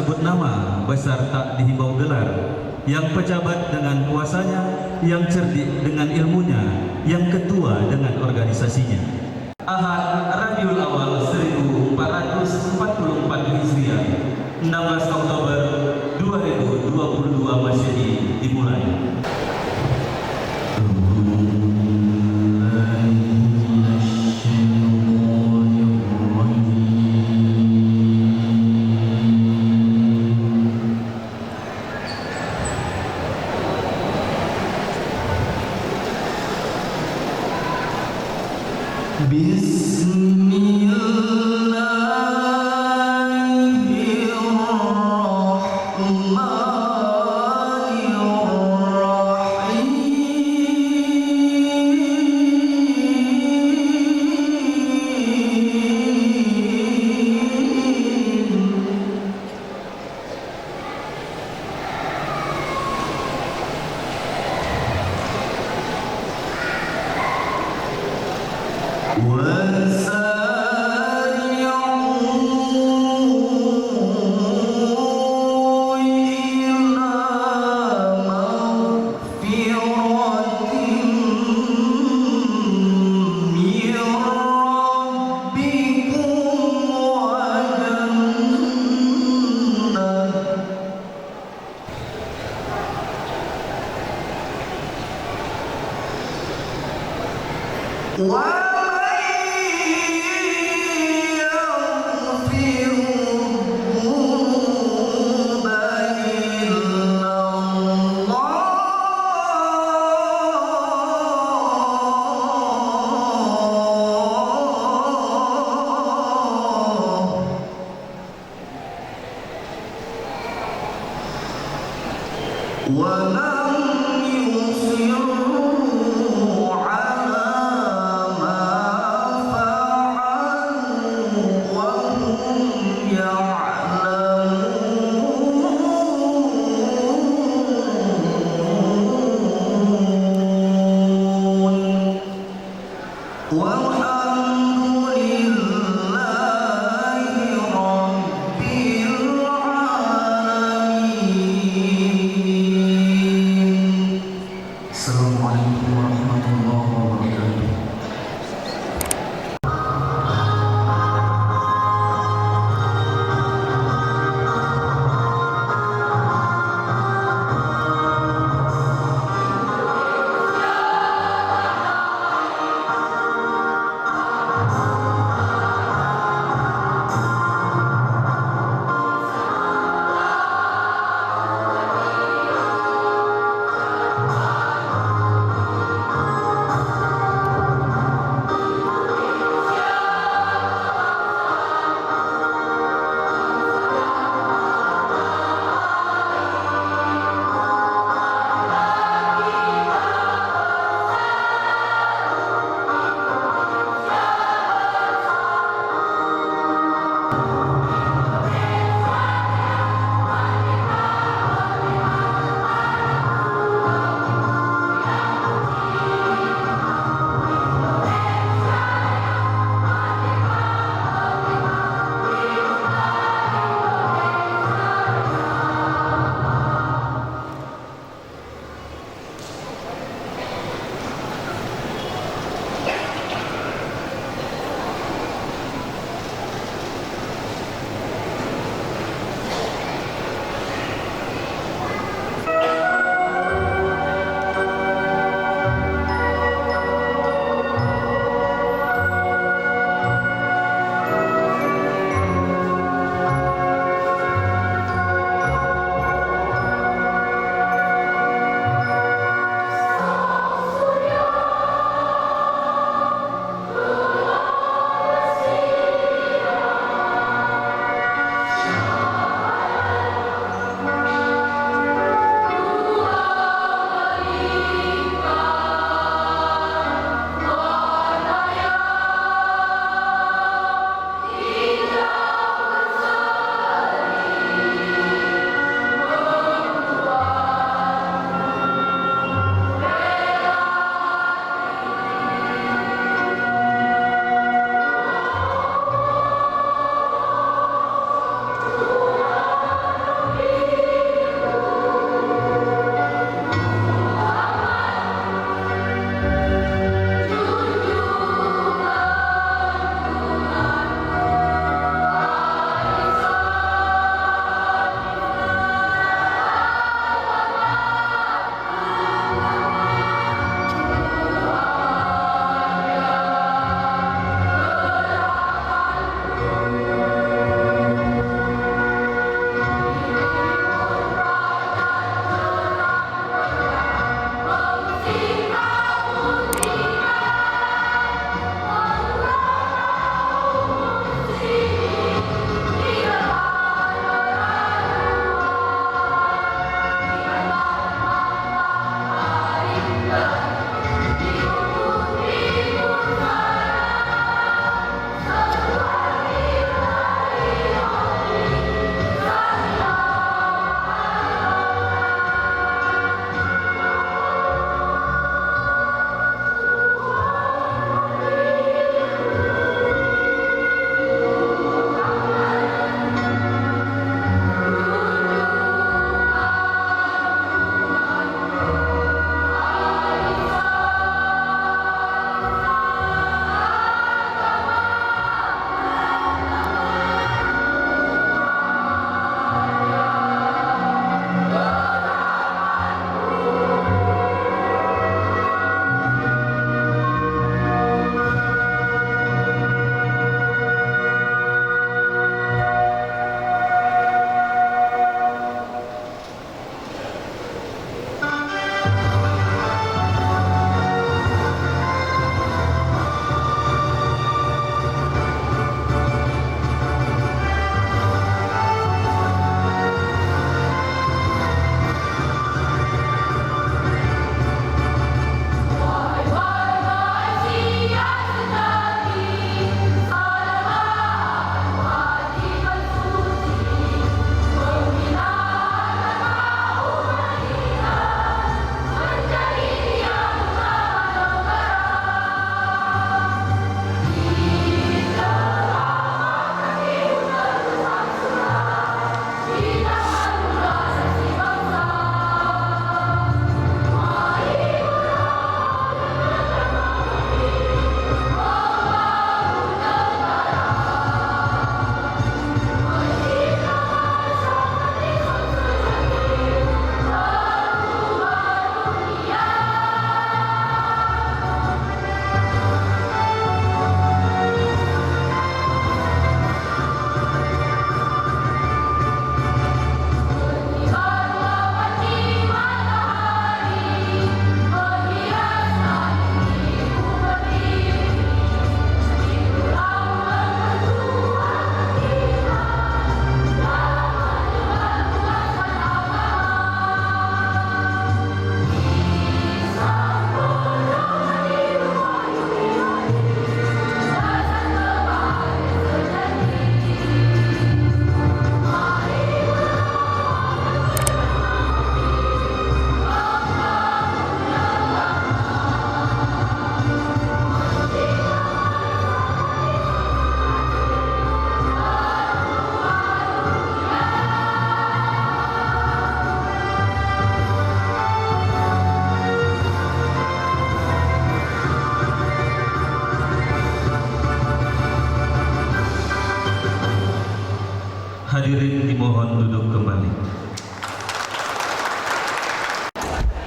sebut nama, besar tak dihimbau gelar, yang pejabat dengan kuasanya, yang cerdik dengan ilmunya, yang ketua dengan organisasinya. Ahad Rabiul Awal 1444 Hijriah, 16 Oktober 2022 Masehi dimulai. So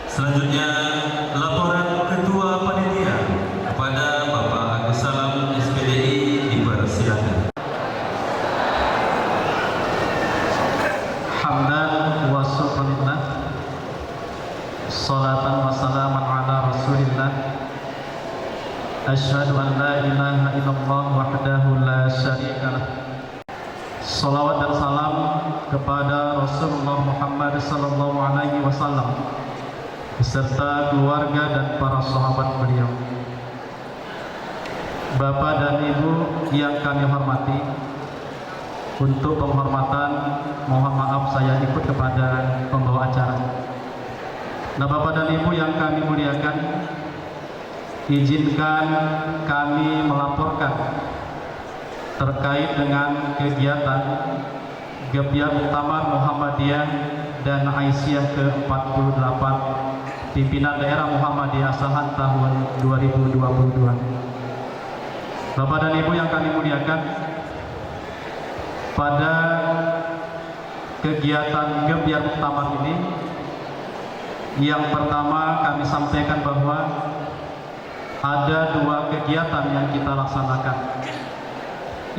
Selanjutnya, laporan Ketua Panitia kepada Bapak Agus Salam SPDI dipersilakan. Hamdan wa syukurillah, salatan wa salaman ala rasulillah, asyhadu an la ilaha illallah wahdahu la syarikalah. Salawat dan salam kepada Rasulullah Muhammad sallallahu alaihi wasallam beserta keluarga dan para sahabat beliau. Bapak dan Ibu yang kami hormati, untuk penghormatan mohon maaf saya ikut kepada pembawa acara. Nah, Bapak dan Ibu yang kami muliakan, izinkan kami melaporkan terkait dengan kegiatan Gebyar Muktamar Muhammadiyah dan Aisyah ke-48 Pimpinan Daerah Muhammadiyah Asahan tahun 2022. Bapak dan Ibu yang kami muliakan, pada kegiatan Gebyar Muktamar ini, yang pertama kami sampaikan bahwa ada dua kegiatan yang kita laksanakan.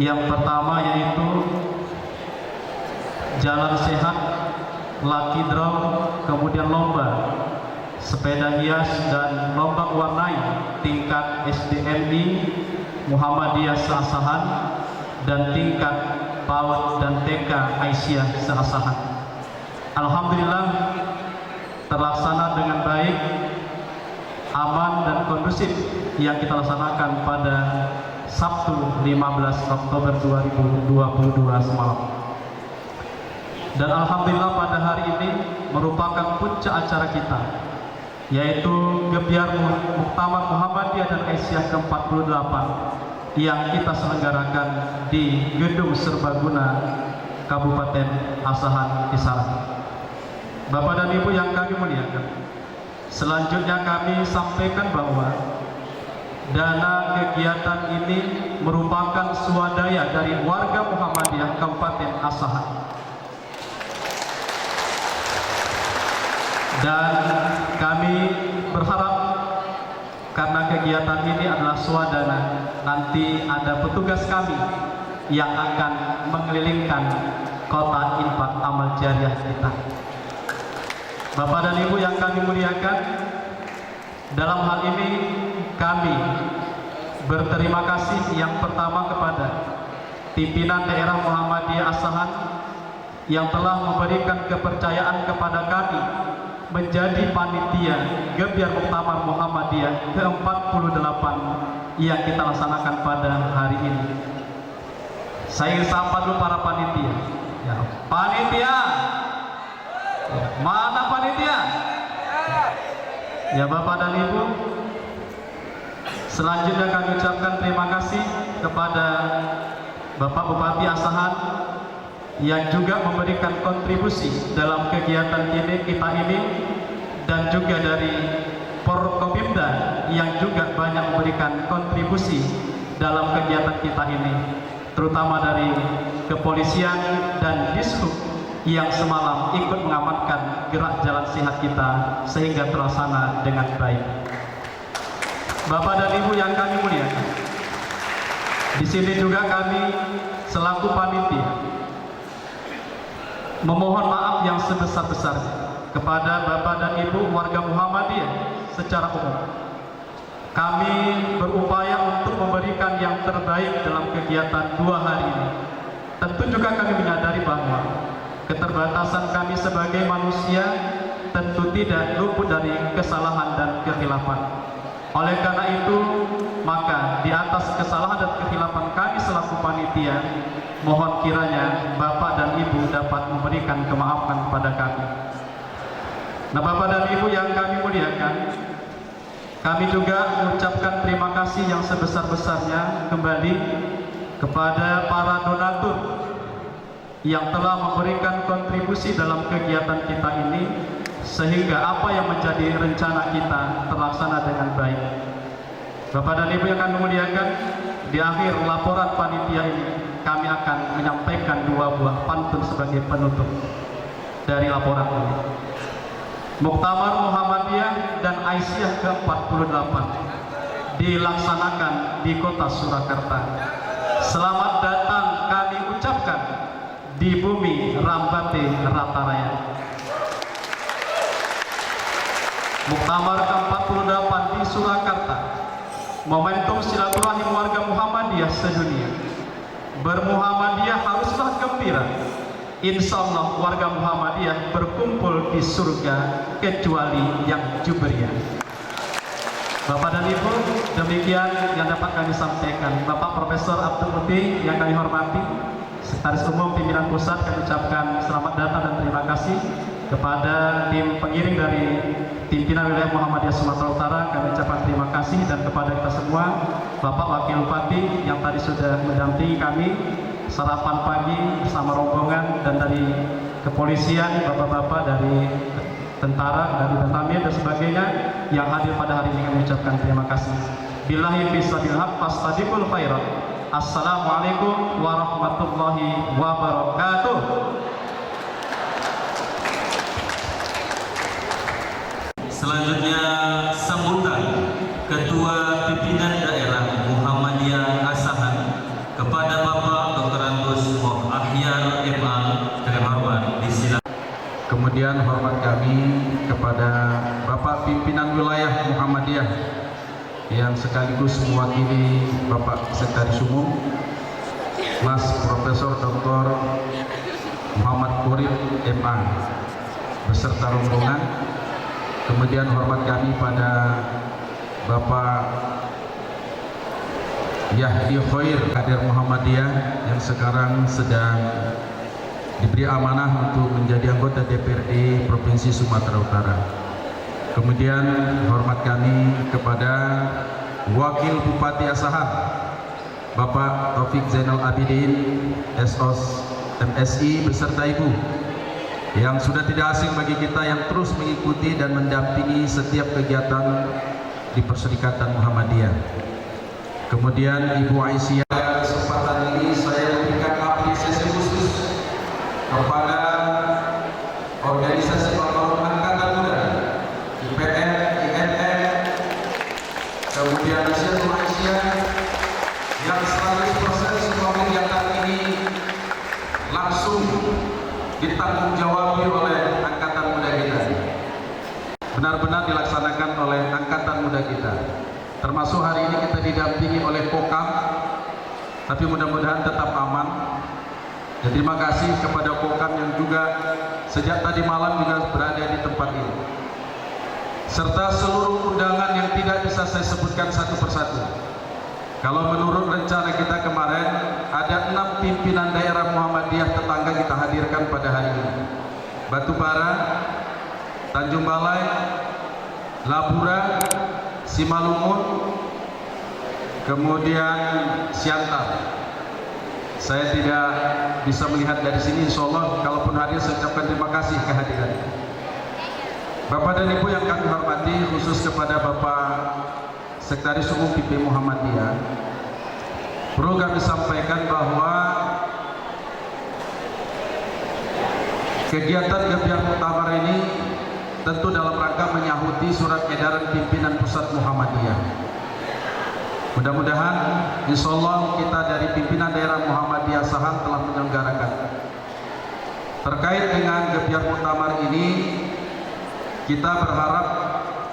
Yang pertama yaitu Jalan Sehat, Lucky Draw, kemudian lomba sepeda hias dan lomba warnai tingkat SDNI Muhammadiyah Seasahan dan tingkat PAUD dan TK Aisyah Seasahan. Alhamdulillah terlaksana dengan baik, aman dan kondusif yang kita laksanakan pada Sabtu 15 Oktober 2022 semalam. Dan alhamdulillah pada hari ini merupakan puncak acara kita, yaitu Gebyar Muktamar Muhammadiyah dan Aisyah ke-48 yang kita selenggarakan di Gedung Serbaguna Kabupaten Asahan Kisaran. Bapak dan Ibu yang kami muliakan, selanjutnya kami sampaikan bahwa dana kegiatan ini merupakan swadaya dari warga Muhammadiyah Kabupaten Asahan. Dan kami berharap karena kegiatan ini adalah swadana, nanti ada petugas kami yang akan mengelilingkan kota infak amal jariah kita. Bapak dan Ibu yang kami muliakan, dalam hal ini kami berterima kasih yang pertama kepada pimpinan daerah Muhammadiyah Asahan yang telah memberikan kepercayaan kepada kami menjadi panitia Gebyar Muktamar Muhammadiyah ke-48 yang kita laksanakan pada hari ini. Saya ingin sapa dulu para panitia. Ya, panitia, mana panitia? Ya, Bapak dan Ibu, selanjutnya kami ucapkan terima kasih kepada Bapak Bupati Asahan yang juga memberikan kontribusi dalam kegiatan kita ini, dan juga dari Forkopimda yang juga banyak memberikan kontribusi dalam kegiatan kita ini, terutama dari kepolisian dan Dishub yang semalam ikut mengamankan gerak jalan sehat kita sehingga terlaksana dengan baik. Bapak dan Ibu yang kami muliakan, di sini juga kami selaku panitia memohon maaf yang sebesar-besarnya kepada Bapak dan Ibu warga Muhammadiyah secara umum. Kami berupaya untuk memberikan yang terbaik dalam kegiatan 2 hari ini. Tentu juga kami menyadari bahwa keterbatasan kami sebagai manusia tentu tidak luput dari kesalahan dan kehilafan. Oleh karena itu, maka di atas kesalahan dan kehilafan kami selaku panitia, mohon kiranya Bapak dan Ibu dapat memberikan kemaafan kepada kami. Nah, Bapak dan Ibu yang kami muliakan, kami juga mengucapkan terima kasih yang sebesar-besarnya kembali kepada para donatur yang telah memberikan kontribusi dalam kegiatan kita ini, sehingga apa yang menjadi rencana kita terlaksana dengan baik. Bapak dan Ibu yang kami muliakan, di akhir laporan panitia ini kami akan menyampaikan 2 buah pantun sebagai penutup dari laporan ini. Muktamar Muhammadiyah dan Aisyah ke-48 dilaksanakan di kota Surakarta. Selamat datang kami ucapkan di bumi Rambate Rataraya. Muktamar ke-48 di Surakarta, momentum silaturahim warga Muhammadiyah sedunia. Bermuhammadiyah haruslah gembira. Insya Allah warga Muhammadiyah berkumpul di surga kecuali yang jubriah. Bapak dan Ibu, demikian yang dapat kami sampaikan. Bapak Profesor Abdul Muti yang kami hormati, Sekretaris Umum Pimpinan Pusat, kami ucapkan selamat datang dan terima kasih kepada tim pengiring dari pimpinan wilayah Muhammadiyah Sumatera Utara. Kami ucapkan terima kasih, dan kepada kita semua, Bapak Wakil Bupati yang tadi sudah mendampingi kami sarapan pagi bersama rombongan, dan dari kepolisian, bapak-bapak dari tentara, dari Batamir dan sebagainya yang hadir pada hari ini, kami ucapkan terima kasih. Billahi bisabil haq fastadiqul khairat. Assalamualaikum warahmatullahi wabarakatuh. Selanjutnya sambutan Ketua Pimpinan Daerah Muhammadiyah Asahan kepada Bapak Dr. Antus Moh Ahyar MA dengan hormat disilakan. Kemudian hormat kami kepada Bapak Pimpinan Wilayah Muhammadiyah yang sekaligus mewakili Bapak Sekretaris Umum, Mas Profesor Dr. Muhammad Qurib MA beserta rombongan. Kemudian hormat kami pada Bapak Yahdi Khair, Kader Muhammadiyah yang sekarang sedang diberi amanah untuk menjadi anggota DPRD Provinsi Sumatera Utara. Kemudian hormat kami kepada Wakil Bupati Asahan, Bapak Taufik Zainal Abidin, SOS MSI beserta Ibu, yang sudah tidak asing bagi kita, yang terus mengikuti dan mendampingi setiap kegiatan di Perserikatan Muhammadiyah. Kemudian Ibu Aisyah, kesempatan ini saya memberikan apresiasi khusus kepada organisasi Bapak Angkatan Muda, IPN, INN, kemudian Nasional Aisyah yang 100% semua kegiatan ini langsung ditanggung jawabi oleh Angkatan Muda kita, benar-benar dilaksanakan oleh Angkatan Muda kita. Termasuk hari ini kita didampingi oleh Kokam, tapi mudah-mudahan tetap aman. Dan terima kasih kepada Kokam yang juga sejak tadi malam juga berada di tempat ini, serta seluruh undangan yang tidak bisa saya sebutkan satu persatu. Kalau menurut rencana kita kemarin, ada 6 pimpinan daerah Muhammadiyah tetangga kita hadirkan pada hari ini. Batubara, Tanjung Balai, Labura, Simalungun, kemudian Siantar. Saya tidak bisa melihat dari sini, insya Allah kalaupun hadir saya ucapkan terima kasih kehadiran. Bapak dan Ibu yang kami hormati, khusus kepada Bapak Sekretaris Umum PP Muhammadiyah, perlu kami sampaikan bahwa kegiatan Gebiar Muktamar ini tentu dalam rangka menyahuti surat edaran pimpinan pusat Muhammadiyah. Mudah-mudahan insya Allah kita dari pimpinan daerah Muhammadiyah Asahan telah menyelenggarakan. Terkait dengan Gebiar Muktamar ini, kita berharap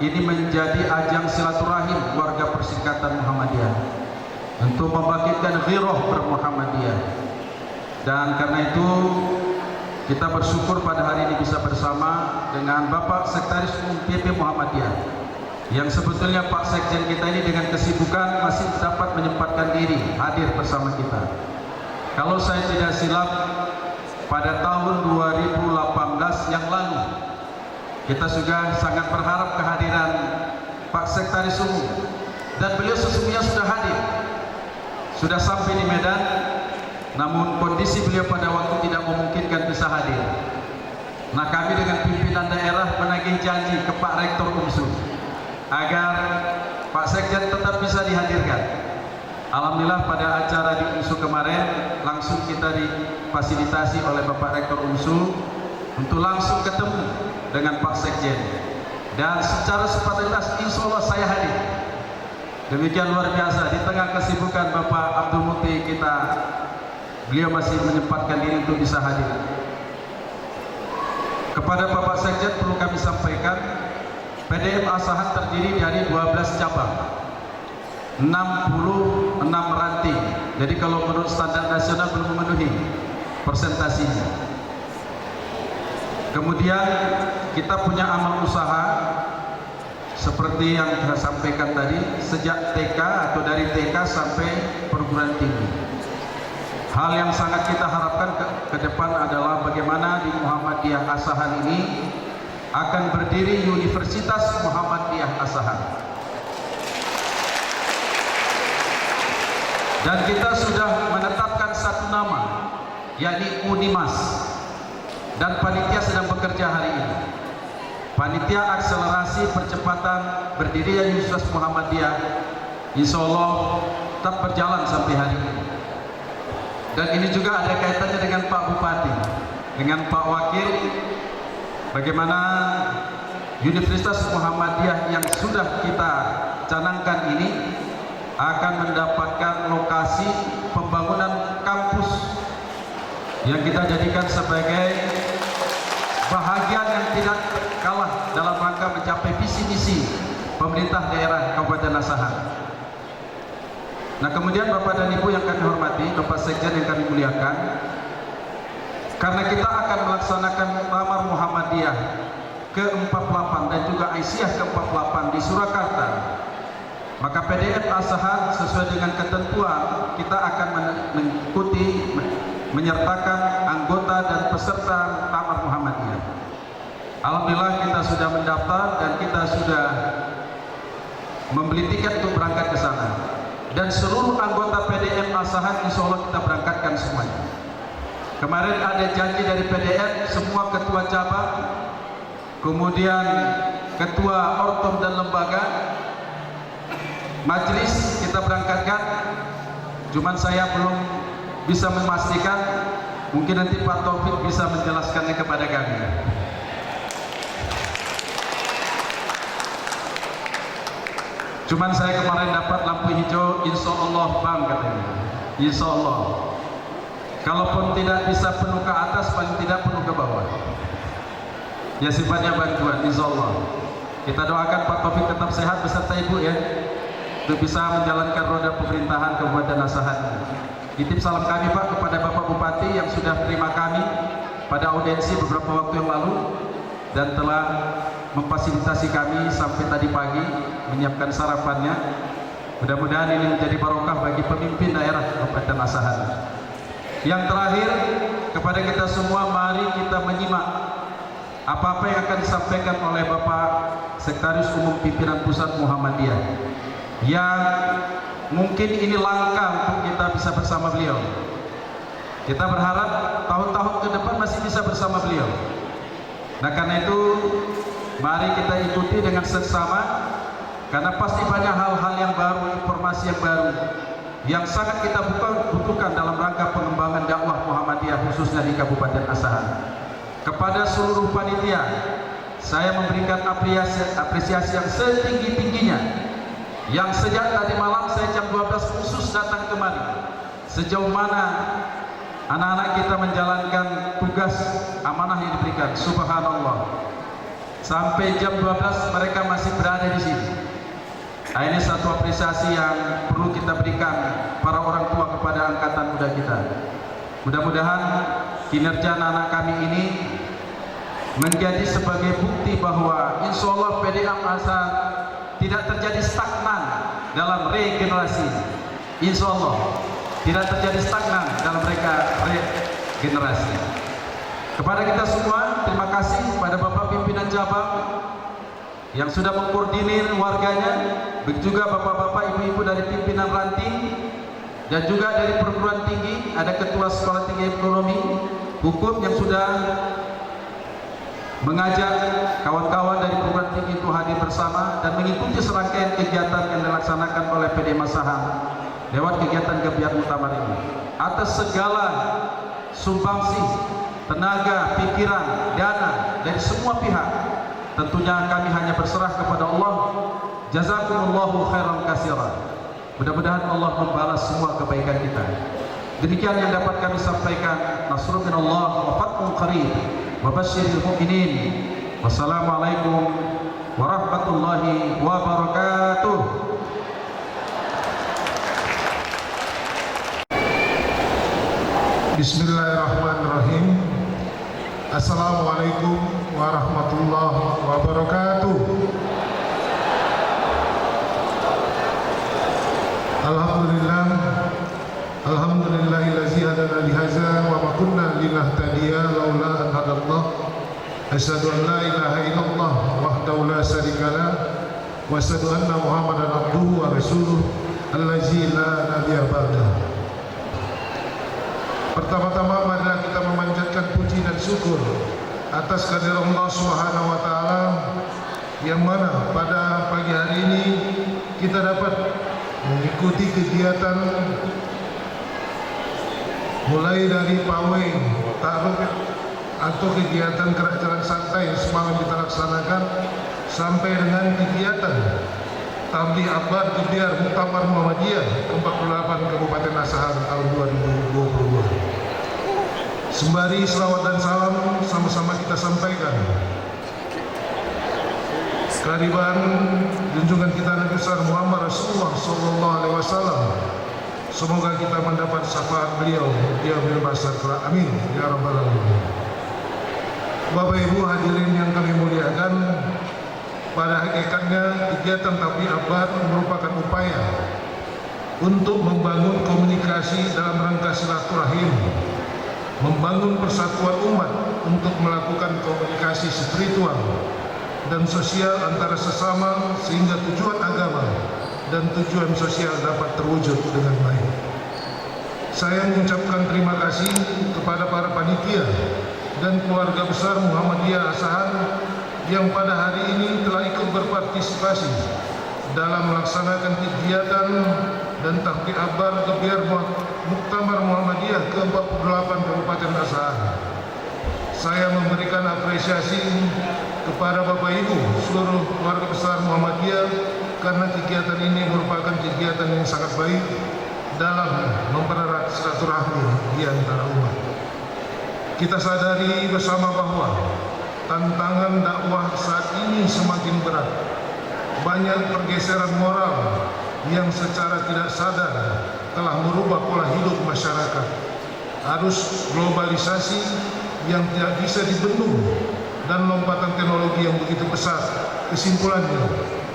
ini menjadi ajang silaturahim warga Perserikatan Muhammadiyah untuk membangkitkan ghirah bermuhammadiyah. Dan karena itu kita bersyukur pada hari ini bisa bersama dengan Bapak Sekretaris Umum PP Muhammadiyah, yang sebetulnya Pak Sekjen kita ini dengan kesibukan masih dapat menyempatkan diri hadir bersama kita. Kalau saya tidak silap, pada tahun 2018 yang lalu kita juga sangat berharap kehadiran Pak Sekretaris Umum, dan beliau sesungguhnya sudah hadir, sudah sampai di Medan, namun kondisi beliau pada waktu tidak memungkinkan bisa hadir. Nah, kami dengan pimpinan daerah menagih janji ke Pak Rektor UMSU agar Pak Sekjen tetap bisa dihadirkan. Alhamdulillah pada acara di UMSU kemarin langsung kita difasilitasi oleh Bapak Rektor UMSU untuk langsung ketemu dengan Pak Sekjen. Dan secara spontanitas insya Allah saya hadir. Demikian luar biasa di tengah kesibukan Bapak Abdul Muti kita, beliau masih menyempatkan diri untuk bisa hadir. Kepada Bapak Sekjen perlu kami sampaikan, PDM Asahan terdiri dari 12 cabang, 66 ranting. Jadi kalau menurut standar nasional belum memenuhi persentasinya. Kemudian kita punya amal usaha seperti yang saya sampaikan tadi, sejak TK atau dari TK sampai perguruan tinggi. Hal yang sangat kita harapkan ke depan adalah bagaimana di Muhammadiyah Asahan ini akan berdiri Universitas Muhammadiyah Asahan. Dan kita sudah menetapkan satu nama, yakni Unimas. Dan panitia sedang bekerja hari ini. Panitia akselerasi percepatan berdirinya Universitas Muhammadiyah, insya Allah tetap berjalan sampai hari ini. Dan ini juga ada kaitannya dengan Pak Bupati, dengan Pak Wakil, bagaimana Universitas Muhammadiyah yang sudah kita canangkan ini akan mendapatkan lokasi pembangunan kampus yang kita jadikan sebagai bahagian yang tidak kalah dalam rangka mencapai visi misi pemerintah daerah Kabupaten Asahan. Nah, kemudian Bapak dan Ibu yang kami hormati, Bapak Sekjen yang kami muliakan, karena kita akan melaksanakan Muktamar Muhammadiyah ke-48 dan juga Aisyah ke-48 di Surakarta, maka PDM Asahan sesuai dengan ketentuan kita akan mengikuti, menyertakan anggota dan peserta Muktamar Muhammadiyah. Alhamdulillah kita sudah mendaftar dan kita sudah membeli tiket untuk berangkat ke sana. Dan seluruh anggota PDM Asahan insya Allah kita berangkatkan semuanya. Kemarin ada janji dari PDM, semua ketua cabang, kemudian ketua ortom dan lembaga, majelis kita berangkatkan. Cuman saya belum bisa memastikan, mungkin nanti Pak Taufik bisa menjelaskannya kepada kami. Cuman saya kemarin dapat lampu hijau, insya Allah Bang katanya, insya Allah. Kalaupun tidak bisa penuh ke atas, paling tidak penuh ke bawah. Ya sifatnya bantuan, insya Allah. Kita doakan Pak Taufik tetap sehat beserta Ibu ya, untuk bisa menjalankan roda pemerintahan Kabupaten Asahan. Titip salam kami Pak kepada Bapak Bupati yang sudah terima kami pada audiensi beberapa waktu yang lalu dan telah memfasilitasi kami sampai tadi pagi menyiapkan sarapannya. Mudah-mudahan ini menjadi barokah bagi pemimpin daerah Kabupaten Asahan. Yang terakhir, kepada kita semua, mari kita menyimak apa-apa yang akan disampaikan oleh Bapak Sekretaris Umum Pimpinan Pusat Muhammadiyah, yang mungkin ini langkah untuk kita bisa bersama beliau. Kita berharap tahun-tahun ke depan masih bisa bersama beliau. Nah, karena itu mari kita ikuti dengan seksama, karena pasti banyak hal-hal yang baru, informasi yang baru yang sangat kita butuhkan dalam rangka pengembangan dakwah Muhammadiyah khususnya di Kabupaten Asahan. Kepada seluruh panitia, saya memberikan apresiasi yang setinggi-tingginya, yang sejak tadi malam saya jam 12 khusus datang kemari, sejauh mana anak-anak kita menjalankan tugas amanah yang diberikan. Subhanallah, sampai jam 12 mereka masih berada di sini. Nah, ini satu apresiasi yang perlu kita berikan para orang tua kepada angkatan muda kita. Mudah-mudahan kinerja anak-anak kami ini menjadi sebagai bukti bahwa insya Allah PDM Asahan tidak terjadi stagnan dalam regenerasi. Insya Allah tidak terjadi stagnan dalam mereka regenerasi. Kepada kita semua, terima kasih kepada Bapak Pimpinan Cabang yang sudah mengkoordinir warganya, begitu juga bapak-bapak, ibu-ibu dari pimpinan ranting, dan juga dari perguruan tinggi, ada ketua sekolah tinggi ekonomi, hukum yang sudah mengajak kawan-kawan dari perguruan tinggi itu hadir bersama dan mengikuti serangkaian kegiatan yang dilaksanakan oleh PDM Asahan lewat kegiatan Gebiar Muktamar ini. Atas segala sumbangsi, tenaga, pikiran, dana dari semua pihak tentunya kami hanya berserah kepada Allah. Jazakumullahu khairan katsiran. Mudah-mudahan Allah membalas semua kebaikan kita. Demikian yang dapat kami sampaikan. Nasrun minallah wa fathun qarib wa basyiril mu'minin. Wassalamualaikum warahmatullahi wabarakatuh. Bismillahirrahmanirrahim. Assalamualaikum warahmatullahi wabarakatuh. Alhamdulillahillazi hadana lihaza wa ma kunna linahtadiya laula an hadallah. Asyhadu an la ilaha illallah wahdahu la syarikalah wa asyhadu anna Muhammadan abduhu wa rasuluh allazi la nabiyya ba'dah. Pertama-tama marilah kita memanjatkan puji dan syukur atas kehadirat Allah Subhanahu wa taala yang mana pada pagi hari ini kita dapat mengikuti kegiatan mulai dari pawai ta'aruf atau kegiatan gerak jalan santai semalam kita laksanakan sampai dengan kegiatan tabligh akbar gebiar Muktamar Muhammadiyah ke-48 Kabupaten Asahan tahun 2022. Sembari selawat dan salam sama-sama kita sampaikan kehadiran junjungan kita Nabi besar Muhammad Rasulullah sallallahu alaihi wasallam. Semoga kita mendapat syafaat beliau di yaumil mahsyar kelak. Amin ya rabbal alamin. Bapak Ibu hadirin yang kami muliakan, pada hakikatnya kegiatan tabligh akbar merupakan upaya untuk membangun komunikasi dalam rangka silaturahim, membangun persatuan umat untuk melakukan komunikasi spiritual dan sosial antara sesama sehingga tujuan agama dan tujuan sosial dapat terwujud dengan baik. Saya mengucapkan terima kasih kepada para panitia dan keluarga besar Muhammadiyah Asahan yang pada hari ini telah ikut berpartisipasi dalam melaksanakan kegiatan dan tabligh akbar gebiar Muktamar Muhammadiyah ke-48 Kabupaten Asahan. Saya memberikan apresiasi kepada Bapak Ibu seluruh keluarga besar Muhammadiyah karena kegiatan ini merupakan kegiatan yang sangat baik dalam mempererat silaturahmi di antara umat. Kita sadari bersama bahwa tantangan dakwah saat ini semakin berat. Banyak pergeseran moral yang secara tidak sadar telah merubah pola hidup masyarakat. Arus globalisasi yang tidak bisa dibendung dan lompatan teknologi yang begitu besar. Kesimpulannya,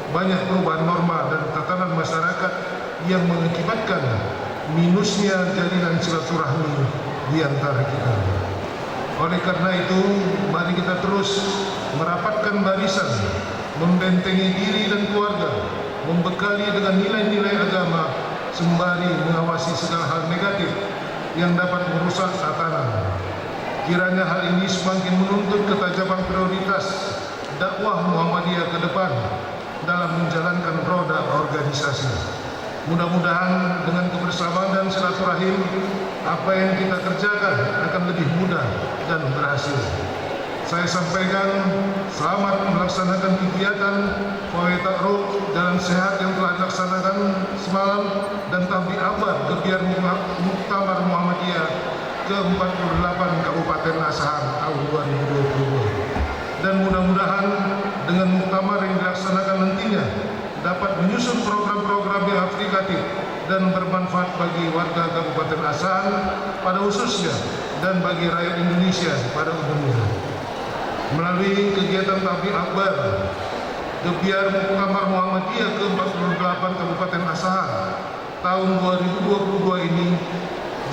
banyak perubahan norma dan tatanan masyarakat yang mengakibatkan minusnya jalinan silaturahmi di antara kita. Oleh karena itu, mari kita terus merapatkan barisan, membentengi diri dan keluarga, membekali dengan nilai-nilai agama, sembari mengawasi segala hal negatif yang dapat merusak tatanan. Kiranya hal ini semakin menuntut ketajaman prioritas dakwah Muhammadiyah ke depan dalam menjalankan roda organisasi. Mudah-mudahan dengan kebersamaan dan silaturahim, apa yang kita kerjakan akan lebih mudah dan berhasil. Saya sampaikan selamat melaksanakan kegiatan pawai ta'aruf jalan sehat yang telah dilaksanakan semalam dan tabligh akbar gebiar Muktamar Muhammadiyah ke-48 Kabupaten Asahan tahun 2022. Dan mudah-mudahan dengan muktamar yang dilaksanakan nantinya dapat menyusun program-program yang aplikatif dan bermanfaat bagi warga Kabupaten Asahan pada khususnya dan bagi rakyat Indonesia pada umumnya. Melalui kegiatan tabligh akbar gebiar Muktamar Muhammadiyah ke-48 Kabupaten Asahan tahun 2022 ini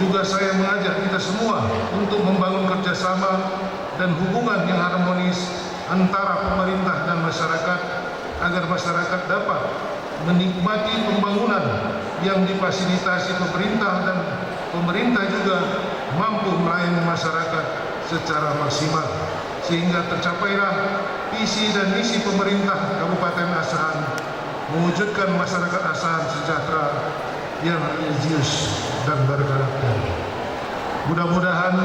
juga saya mengajak kita semua untuk membangun kerjasama dan hubungan yang harmonis antara pemerintah dan masyarakat agar masyarakat dapat menikmati pembangunan yang difasilitasi pemerintah dan pemerintah juga mampu melayani masyarakat secara maksimal sehingga tercapailah visi dan misi pemerintah Kabupaten Asahan mewujudkan masyarakat Asahan sejahtera yang religius dan berkarakter. Mudah-mudahan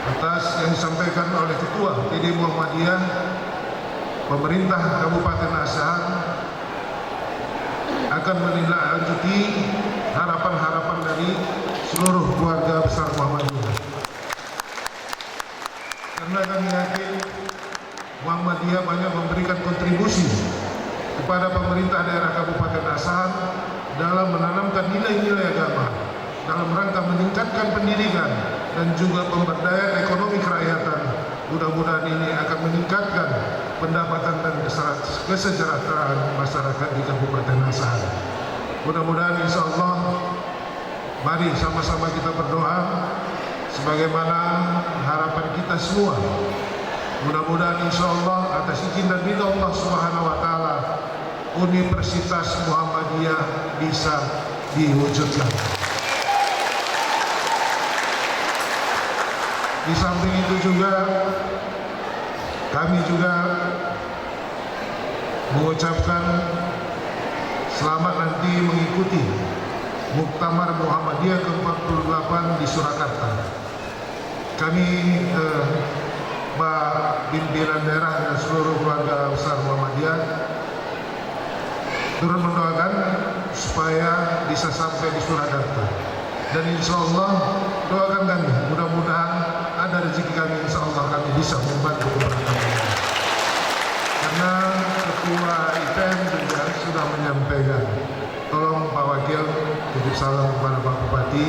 atas yang disampaikan oleh Ketua PD Muhammadiyah pemerintah Kabupaten Asahan akan menindaklanjuti harapan-harapan dari seluruh keluarga besar Muhammadiyah. Karena kami yakin Muhammadiyah banyak memberikan kontribusi kepada pemerintah daerah Kabupaten Asahan dalam menanamkan nilai-nilai agama, dalam rangka meningkatkan pendidikan dan juga pemberdayaan ekonomi kerakyatan. Mudah-mudahan ini akan meningkatkan pendapatan dan kesejahteraan masyarakat di Kabupaten Asahan. Mudah-mudahan insya Allah, mari sama-sama kita berdoa sebagaimana harapan kita semua. Mudah-mudahan insya Allah atas izin dan ridha Allah Subhanahu wa Ta'ala, Universitas Muhammadiyah bisa diwujudkan. Di samping itu juga kami juga mengucapkan selamat nanti mengikuti Muktamar Muhammadiyah ke-48 di Surakarta. Kami pimpinan daerah dan seluruh keluarga besar Muhammadiyah turut mendoakan supaya bisa sampai di Surakarta. Dan insya Allah doakan kami, mudah-mudahan ada rezeki kami, insya Allah kami bisa membantu keberangkatan. Karena Ketua IPM juga sudah menyampaikan, tolong Pak Wakil titip salam kepada Pak Bupati,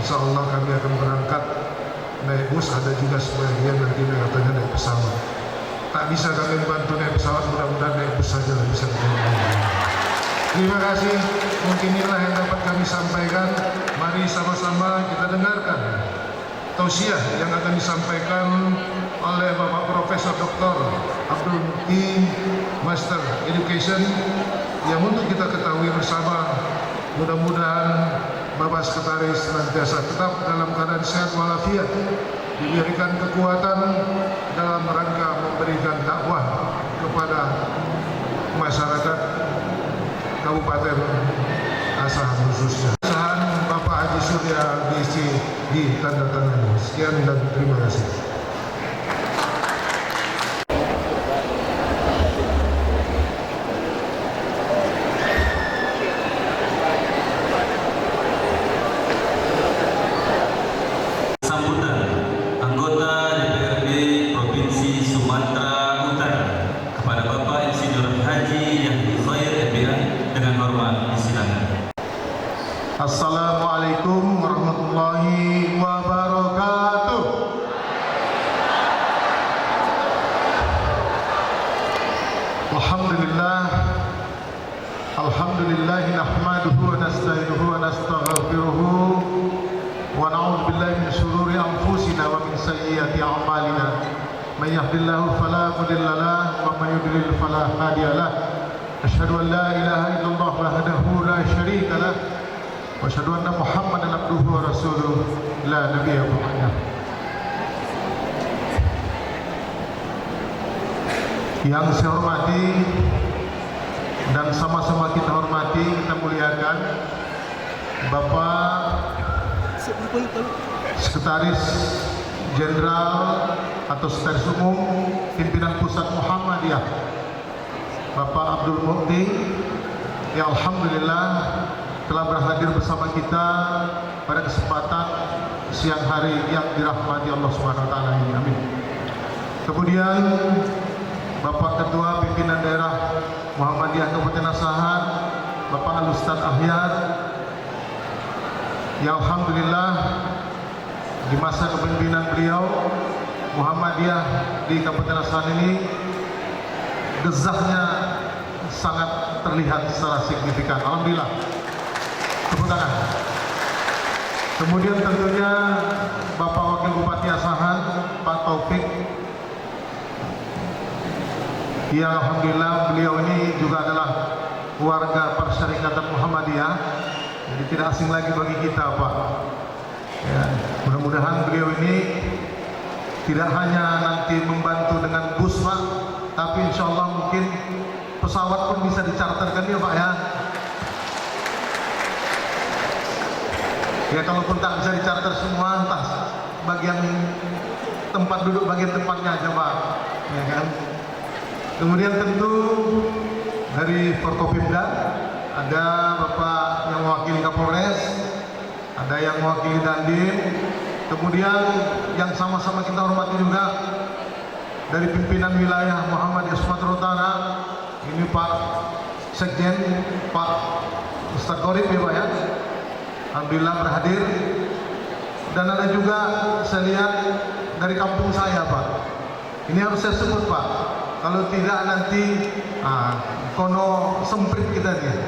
insya Allah kami akan berangkat naik bus, ada juga sebagian nanti katanya naik pesawat. Tak bisa kami bantu naik pesawat, mudah-mudahan naik bus saja bisa kita. Terima kasih, mungkin inilah yang dapat kami sampaikan. Mari sama-sama kita dengarkan tausiah yang akan disampaikan oleh Bapak Profesor Dr. Abdul Mukti, Master Education, yang untuk kita ketahui bersama, mudah-mudahan Bapak Sekretaris senantiasa tetap dalam keadaan sehat walafiat, diberikan kekuatan dalam rangka memberikan dakwah kepada masyarakat Kabupaten Asahan khususnya. Asahan Bapak Haji Surya diisi di tanda tangan. Sekian dan terima kasih. Sambutan anggota DPRD Provinsi Sumatera Utara kepada Bapak Insinyur Haji Yahya Khair MBA dengan hormat disilakan. Assalamualaikum warahmatullahi wabarakatuh. Alhamdulillah nahmaduhu wa nasta'inuhu wa nastaghfiruhu wa na'udzu billahi min shururi anfusina wa min sayyiati a'malina. May yahdihillahu fala mudilla lahu wa may yudlil fala hadiya lahu. Asyhadu an la ilaha illallah wahdahu la syarika lahu wa asyhadu anna Muhammadan abduhu wa rasuluh la nabiyya ba'dahu. Yang saya hormati dan sama-sama kita hormati, kita muliakan Bapak Sekretaris Jenderal atau Sekretaris Umum Pimpinan Pusat Muhammadiyah, Bapak Abdul Mukti, yang alhamdulillah telah berhadir bersama kita pada kesempatan siang hari yang dirahmati Allah Subhanahu wa taala ini. Amin. Kemudian Bapak Ketua Pimpinan Daerah Muhammadiyah Kabupaten Asahan, Bapak Al-Ustadz Ahyar, yang alhamdulillah di masa kepemimpinan beliau Muhammadiyah di Kabupaten Asahan ini gezahnya sangat terlihat secara signifikan. Alhamdulillah. Tepuk tangan. Kemudian tentunya Bapak Wakil Bupati Asahan, Pak Taufik, yang alhamdulillah beliau ini juga adalah warga Persyarikatan Muhammadiyah, jadi tidak asing lagi bagi kita, Pak. Ya, mudah-mudahan beliau ini tidak hanya nanti membantu dengan bus, Pak, tapi insya Allah mungkin pesawat pun bisa dicarterkan ya, Pak, ya. Ya, kalaupun tak bisa dicarter semua, entah bagian tempat duduk, bagian tempatnya aja, Pak, ya kan. Kemudian tentu dari Forkopimda ada Bapak yang mewakili Kapolres, ada yang mewakili Dandim, kemudian yang sama-sama kita hormati juga dari pimpinan wilayah Muhammadiyah Sumatera Utara, ini Pak Sekjen, Pak Ustadz Qorib ya Pak ya, alhamdulillah berhadir. Dan ada juga saya lihat dari kampung saya Pak, ini harus saya sebut Pak, kalau tidak nanti kono semprit kita nih.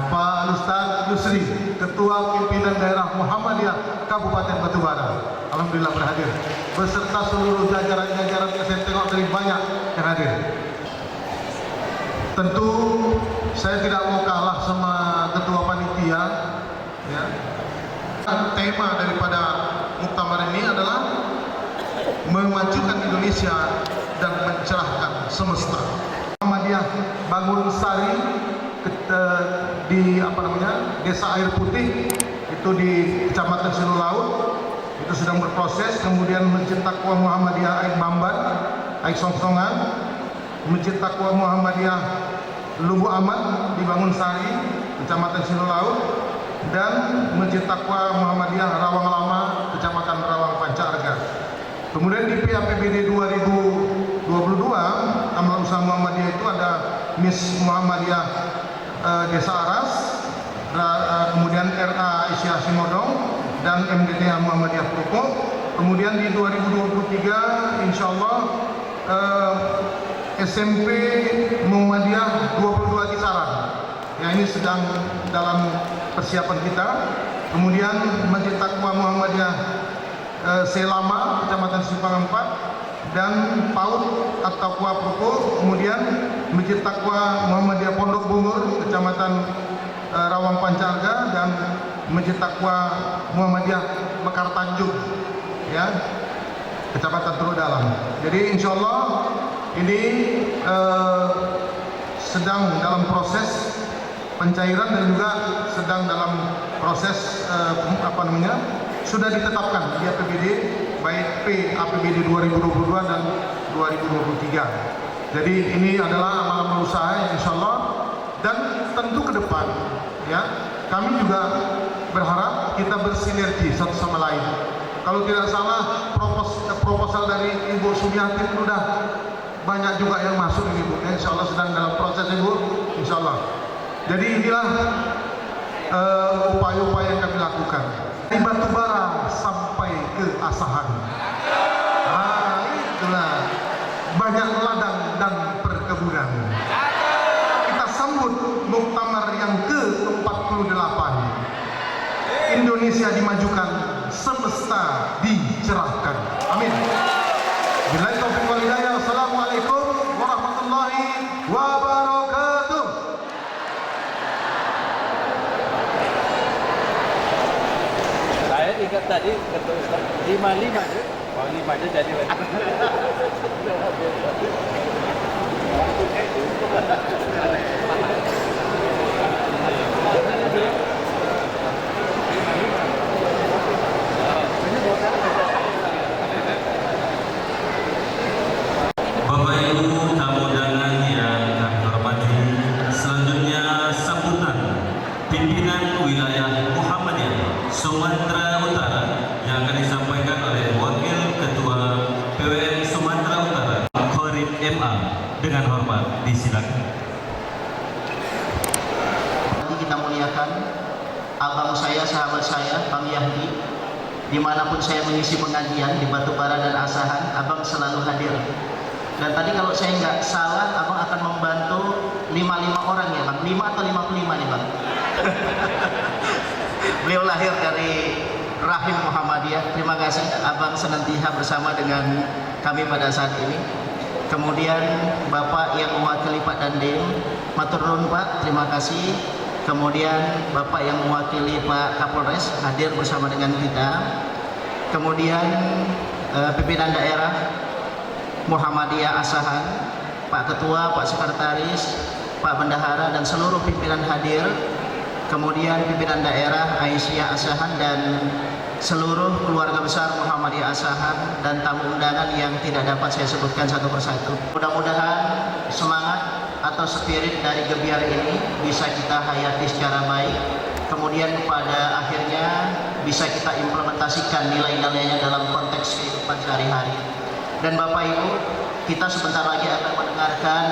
Pak Ustadz Yusri, Ketua Pimpinan Daerah Muhammadiyah Kabupaten Batubara, alhamdulillah berhadir beserta seluruh jajaran-jajaran yang saya tengok dari banyak yang hadir. Tentu saya tidak mau kalah sama ketua panitia ya. Tema daripada muktamar ini adalah memajukan Indonesia dan mencerahkan semesta. Muhammadiyah Bangun Sari di Desa Air Putih itu di Kecamatan Silu Laut itu sedang berproses. Kemudian Masjid Taqwa Muhammadiyah Aik Bamban, Aik Songsongan, Masjid Taqwa Muhammadiyah Lubu Amat di Bangun Sari, Kecamatan Silu Laut, dan Masjid Taqwa Muhammadiyah Rawang Lama, Kecamatan Rawang Pancarga. Kemudian di PAPBD 2022 amal usaha Muhammadiyah itu ada Miss Muhammadiyah Desa Aras, kemudian RA Aisyah Simodong, dan MDTA Muhammadiyah Purko. Kemudian di 2023 insya Allah SMP Muhammadiyah 22 Kisaran. Ya, ini sedang dalam persiapan kita. Kemudian Masjid Taqwa Muhammadiyah Selama, Kecamatan Simpang 4, dan PAUD At-Taqwa Purko. Kemudian Masjid Taqwa Muhammadiyah Pondok Bungur, Kecamatan Rawang Pancarga, dan Masjid Taqwa Muhammadiyah Mekar Tanjung, ya, Kecamatan Teluk Dalam. Jadi insya Allah ini sedang dalam proses pencairan dan juga sedang dalam proses sudah ditetapkan di APBD, baik APBD 2022 dan 2023. Jadi ini adalah amal usaha yang insya Allah, dan tentu ke depan ya kami juga berharap kita bersinergi satu sama lain. Kalau tidak salah proposal dari Ibu Sumiati sudah banyak juga yang masuk ini Bu. Insya Allah sedang dalam proses Ibu, insya Allah. Jadi inilah upaya-upaya yang kami lakukan dari Batubara sampai ke Asahan. Itulah banyak ladang dan perkebunan. Kita sambut muktamar yang ke-48. Indonesia dimajukan, semesta dicerahkan. Amin. Billahi taufiq wal hidayah. Wassalamualaikum warahmatullahi wabarakatuh. Saya ingat tadi kata Ustaz 55 je. Oh 5 je jadi lagi. Bapak Ibu tamu undangan yang kami hormati, selanjutnya sambutan pimpinan wilayah Muhammadiyah Sumatera Utara yang akan disampaikan oleh Wakil Ketua PWN Sumatera Utara, Qorib MA. Dengan hormat disilakan. Kita muliakan abang saya, sahabat saya, Bang Yahdi. Dimanapun saya mengisi pengajian di Batubara dan Asahan, abang selalu hadir. Dan tadi kalau saya nggak salah, abang akan membantu 55 orang ya Bang, 5 atau 55 nih Bang. Beliau lahir dari rahim Muhammadiyah. Terima kasih abang senantiasa bersama dengan kami pada saat ini. Kemudian Bapak yang mewakili Pak Dandim, matur nuwun Pak, terima kasih. Kemudian Bapak yang mewakili Pak Kapolres hadir bersama dengan kita. Kemudian pimpinan daerah Muhammadiyah Asahan, Pak Ketua, Pak Sekretaris, Pak Bendahara, dan seluruh pimpinan hadir. Kemudian pimpinan daerah Aisyah Asahan dan seluruh keluarga besar Muhammadiyah Asahan, dan tamu undangan yang tidak dapat saya sebutkan satu persatu. Mudah-mudahan semangat atau spirit dari gebiar ini bisa kita hayati secara baik, kemudian pada akhirnya bisa kita implementasikan nilai-nilainya dalam konteks kehidupan sehari-hari. Dan Bapak Ibu, kita sebentar lagi akan mendengarkan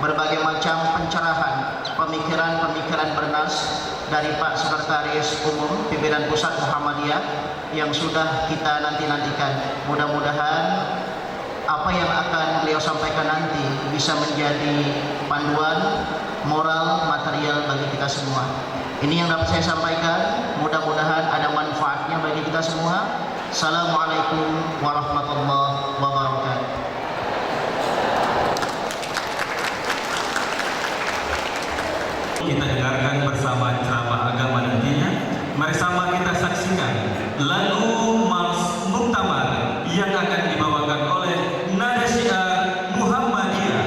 berbagai macam pencerahan, pemikiran-pemikiran bernas dari Pak Sekretaris Umum Pimpinan Pusat Muhammadiyah yang sudah kita nanti-nantikan. Mudah-mudahan apa yang akan beliau sampaikan nanti bisa menjadi panduan moral material bagi kita semua. Ini yang dapat saya sampaikan, mudah-mudahan ada manfaatnya bagi kita semua. Assalamualaikum warahmatullahi wabarakatuh. Kita dengarkan bersama ceramah agama nantinya. Mari sama kita saksikan lagu Mars Muktamar yang akan dibawakan oleh Nada Syiar Muhammadiyah.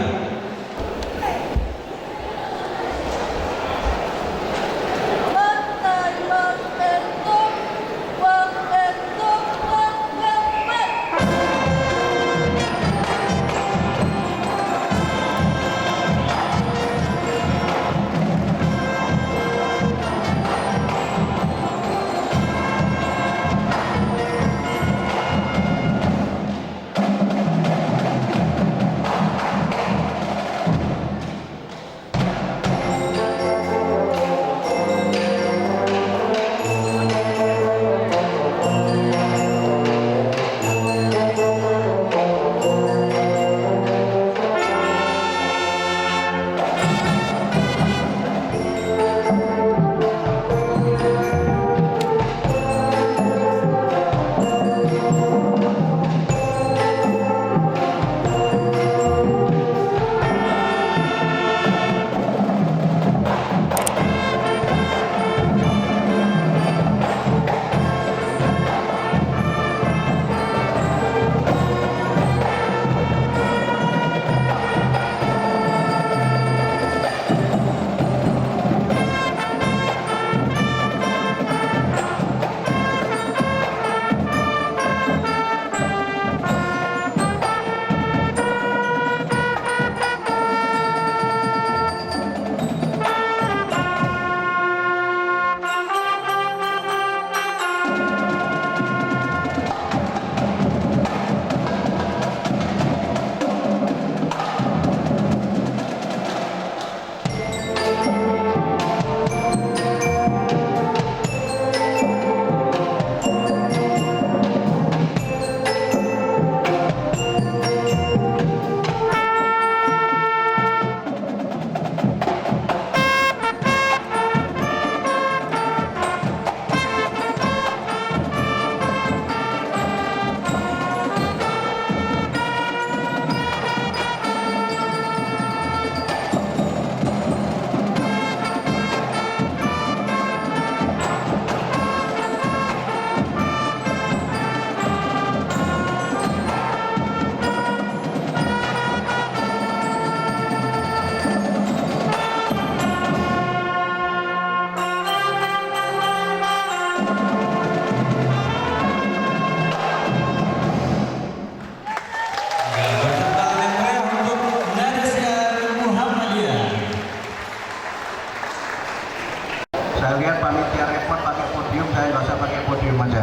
Saya lihat panitia repot pakai podium, saya nggak usah pakai podium aja.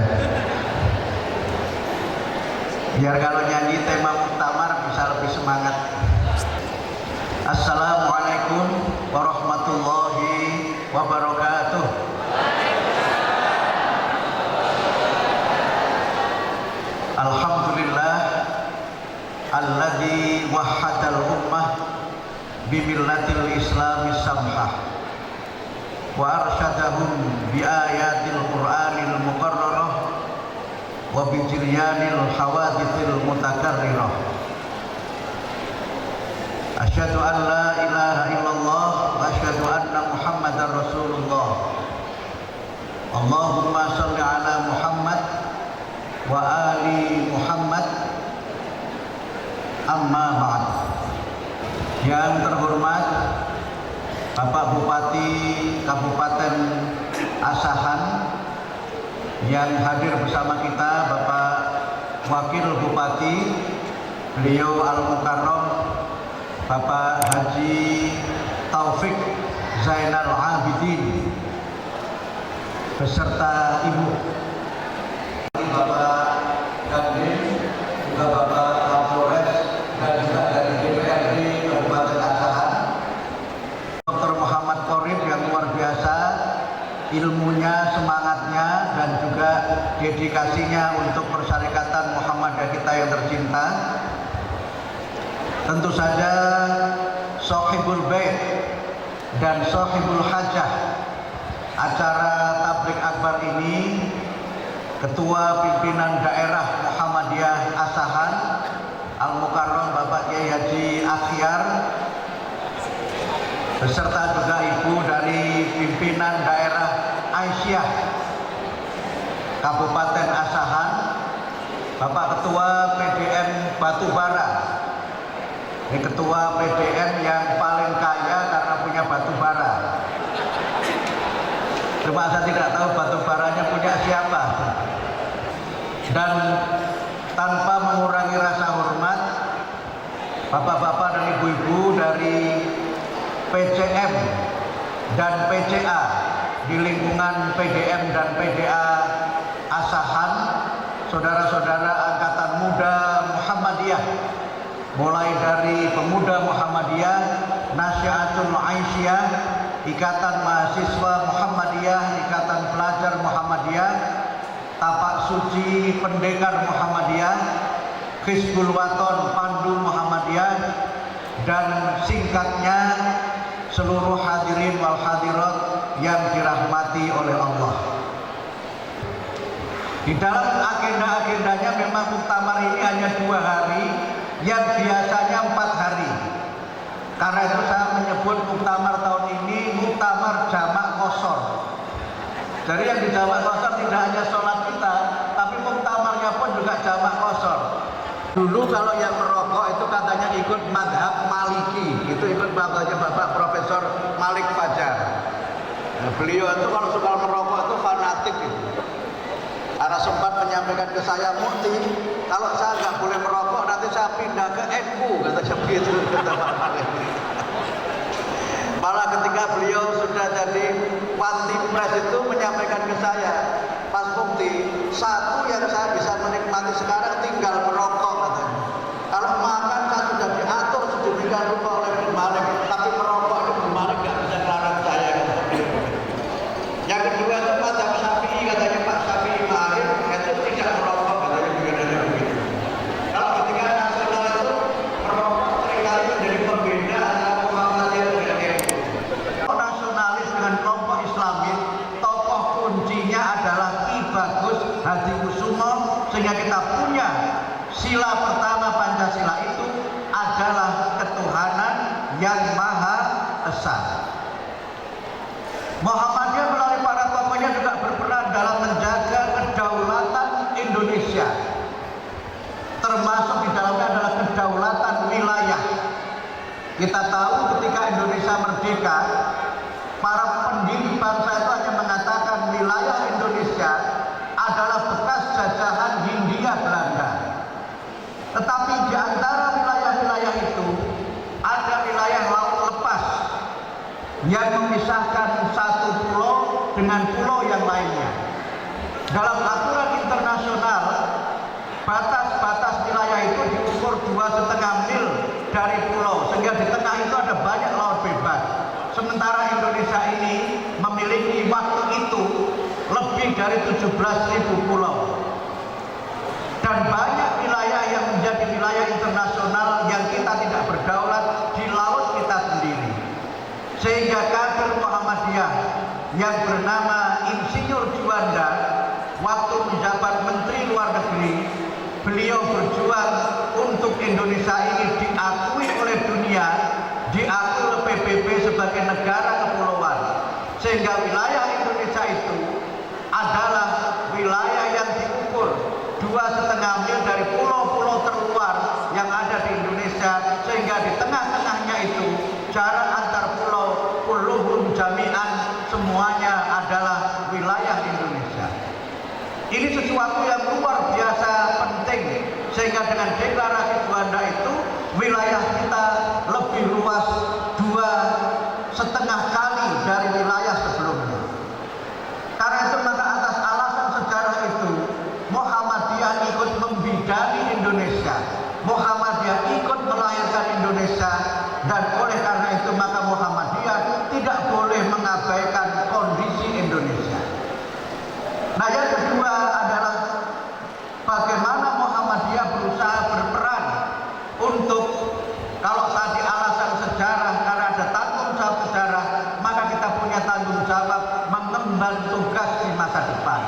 Biar kalau nyanyi tema muktamar bisa lebih semangat. Assalamualaikum warahmatullahi wabarakatuh. Alhamdulillah alladzi wahhadal ummah bimillatil islami samhah wa arsyadahum bi ayatil qur'anil muqarrarah wa bi jiryanil hawadithil mutakarrirah. Asyhadu an la ilaha illallah wa asyhadu anna muhammadar rasulullah. Allahumma shalli ala Muhammad wa ali Muhammad. Amma ba'd. Yang terhormat Bapak Bupati Kabupaten Asahan yang hadir bersama kita, Bapak Wakil Bupati, beliau Al Mukarram Bapak Haji Taufik Zainal Abidin beserta Ibu, Bapak Dandim, juga Bapak Kapolres dan juga dari DPRD Kabupaten Asahan, Dr. Muhammad Qorib yang luar biasa ilmunya, semangatnya dan juga dedikasinya untuk persyarikatan Muhammadiyah kita yang tercinta. Tentu saja Sohibul Bait dan Sohibul Hajah acara tablik akbar ini, Ketua Pimpinan Daerah Muhammadiyah Asahan Al-Mukarram Bapak Kiai Haji Akhyar, beserta juga Ibu dari Pimpinan Daerah Aisyah Kabupaten Asahan, Bapak Ketua PDM Batubara. Ini Ketua PDM yang paling kaya karena punya batu bara. Cuma saya tidak tahu batu baranya punya siapa. Dan tanpa mengurangi rasa hormat, bapak-bapak dan ibu-ibu dari PCM dan PCA di lingkungan PDM dan PDA Asahan, saudara-saudara angkatan muda Muhammadiyah, mulai dari Pemuda Muhammadiyah, Nasyatul Aisyah, Ikatan Mahasiswa Muhammadiyah, Ikatan Pelajar Muhammadiyah, Tapak Suci Pendekar Muhammadiyah, Hizbul Waton Pandu Muhammadiyah, dan singkatnya seluruh hadirin wal hadirat yang dirahmati oleh Allah. Di dalam agenda-agendanya memang muktamar ini hanya 2 hari, yang biasanya 4 hari. Karena itu saya menyebut muktamar tahun ini muktamar jamak qashar. Jadi yang di jamak qashar tidak hanya sholat kita, tapi muktamarnya pun juga jamak qashar. Dulu kalau yang merokok itu katanya ikut madhab Maliki, itu ikut madhabnya Bapak Profesor Malik Fajar. Nah, beliau itu kalau suka merokok itu fanatik gitu. Karena sempat menyampaikan ke saya, Mukti, kalau saya nggak boleh merokok nanti saya pindah ke NU, katanya begitu, kata Pak Malik. Malah ketika beliau sudah jadi Wantipres itu menyampaikan ke saya, Mas Mukti, satu yang saya bisa menikmati sekarang tinggal merokok, katanya. Kalau makan saya sudah diatur sedemikian rupa oleh Pak Malik, tapi merokok itu Pak Malik nggak bisa melarang saya. Yang kedua itu mazhab Syafi'i, katanya Pak Syafi'i Ma'arif itu tidak merokok, katanya begitu. Kalau ketika nasional itu merokok seringkali menjadi pembeda antara Muhammadiyah dengan NU. Nasionalis dengan kelompok Islamis, tokoh kuncinya adalah Ki Bagus Hadikusumo, sehingga kita punya sila pertama Pancasila itu adalah ketuhanan yang Maha Esa. Muhammadiyah melalui para tokohnya juga berperan dalam menjaga kedaulatan Indonesia, termasuk di dalamnya adalah kedaulatan wilayah. Kita tahu ketika Indonesia merdeka, para pendiri bangsa itu hanya mengatakan wilayah Indonesia adalah bekas jajahan Hindia Belanda. Tetapi di antara wilayah-wilayah itu ada wilayah laut lepas yang memisahkan satu pulau dengan pulau yang lainnya. Dalam aturan internasional, batas-batas wilayah itu diukur 2,5 mil dari pulau, sehingga di tengah itu ada banyak laut bebas. Sementara Indonesia ini memiliki waktu itu lebih dari 17.000 pulau. Dan banyak wilayah yang menjadi wilayah internasional yang kita tidak berdaulat di laut kita sendiri. Sehingga kader Muhammadiyah yang bernama Insinyur Juanda, waktu menjabat Menteri Luar Negeri, beliau berjuang untuk Indonesia ini diakui oleh dunia, diakui oleh PBB sebagai negara kepulauan. Sehingga wilayah Indonesia itu adalah wilayah yang diukur 2,5 mil dari pulau-pulau terluar yang ada di Indonesia, sehingga di tengah-tengahnya itu jarak antar pulau kulluhum jami'an, semuanya adalah wilayah Indonesia. Ini sesuatu yang luar biasa penting, sehingga dengan deklarasi Juanda itu wilayah kita lebih setengah kali dari wilayah sebelumnya. Karena itu maka atas alasan sejarah itu Muhammadiyah ikut membidangi Indonesia, Muhammadiyah ikut melahirkan Indonesia, dan oleh karena itu maka Muhammadiyah tidak boleh mengabaikan kondisi Indonesia. Nah, yang kedua adalah bagaimana Muhammadiyah berusaha berperan untuk, kalau tadi alasan sejarah karena ada tanggung jawab sejarah, maka kita punya tanggung jawab mengemban tugas di masa depan.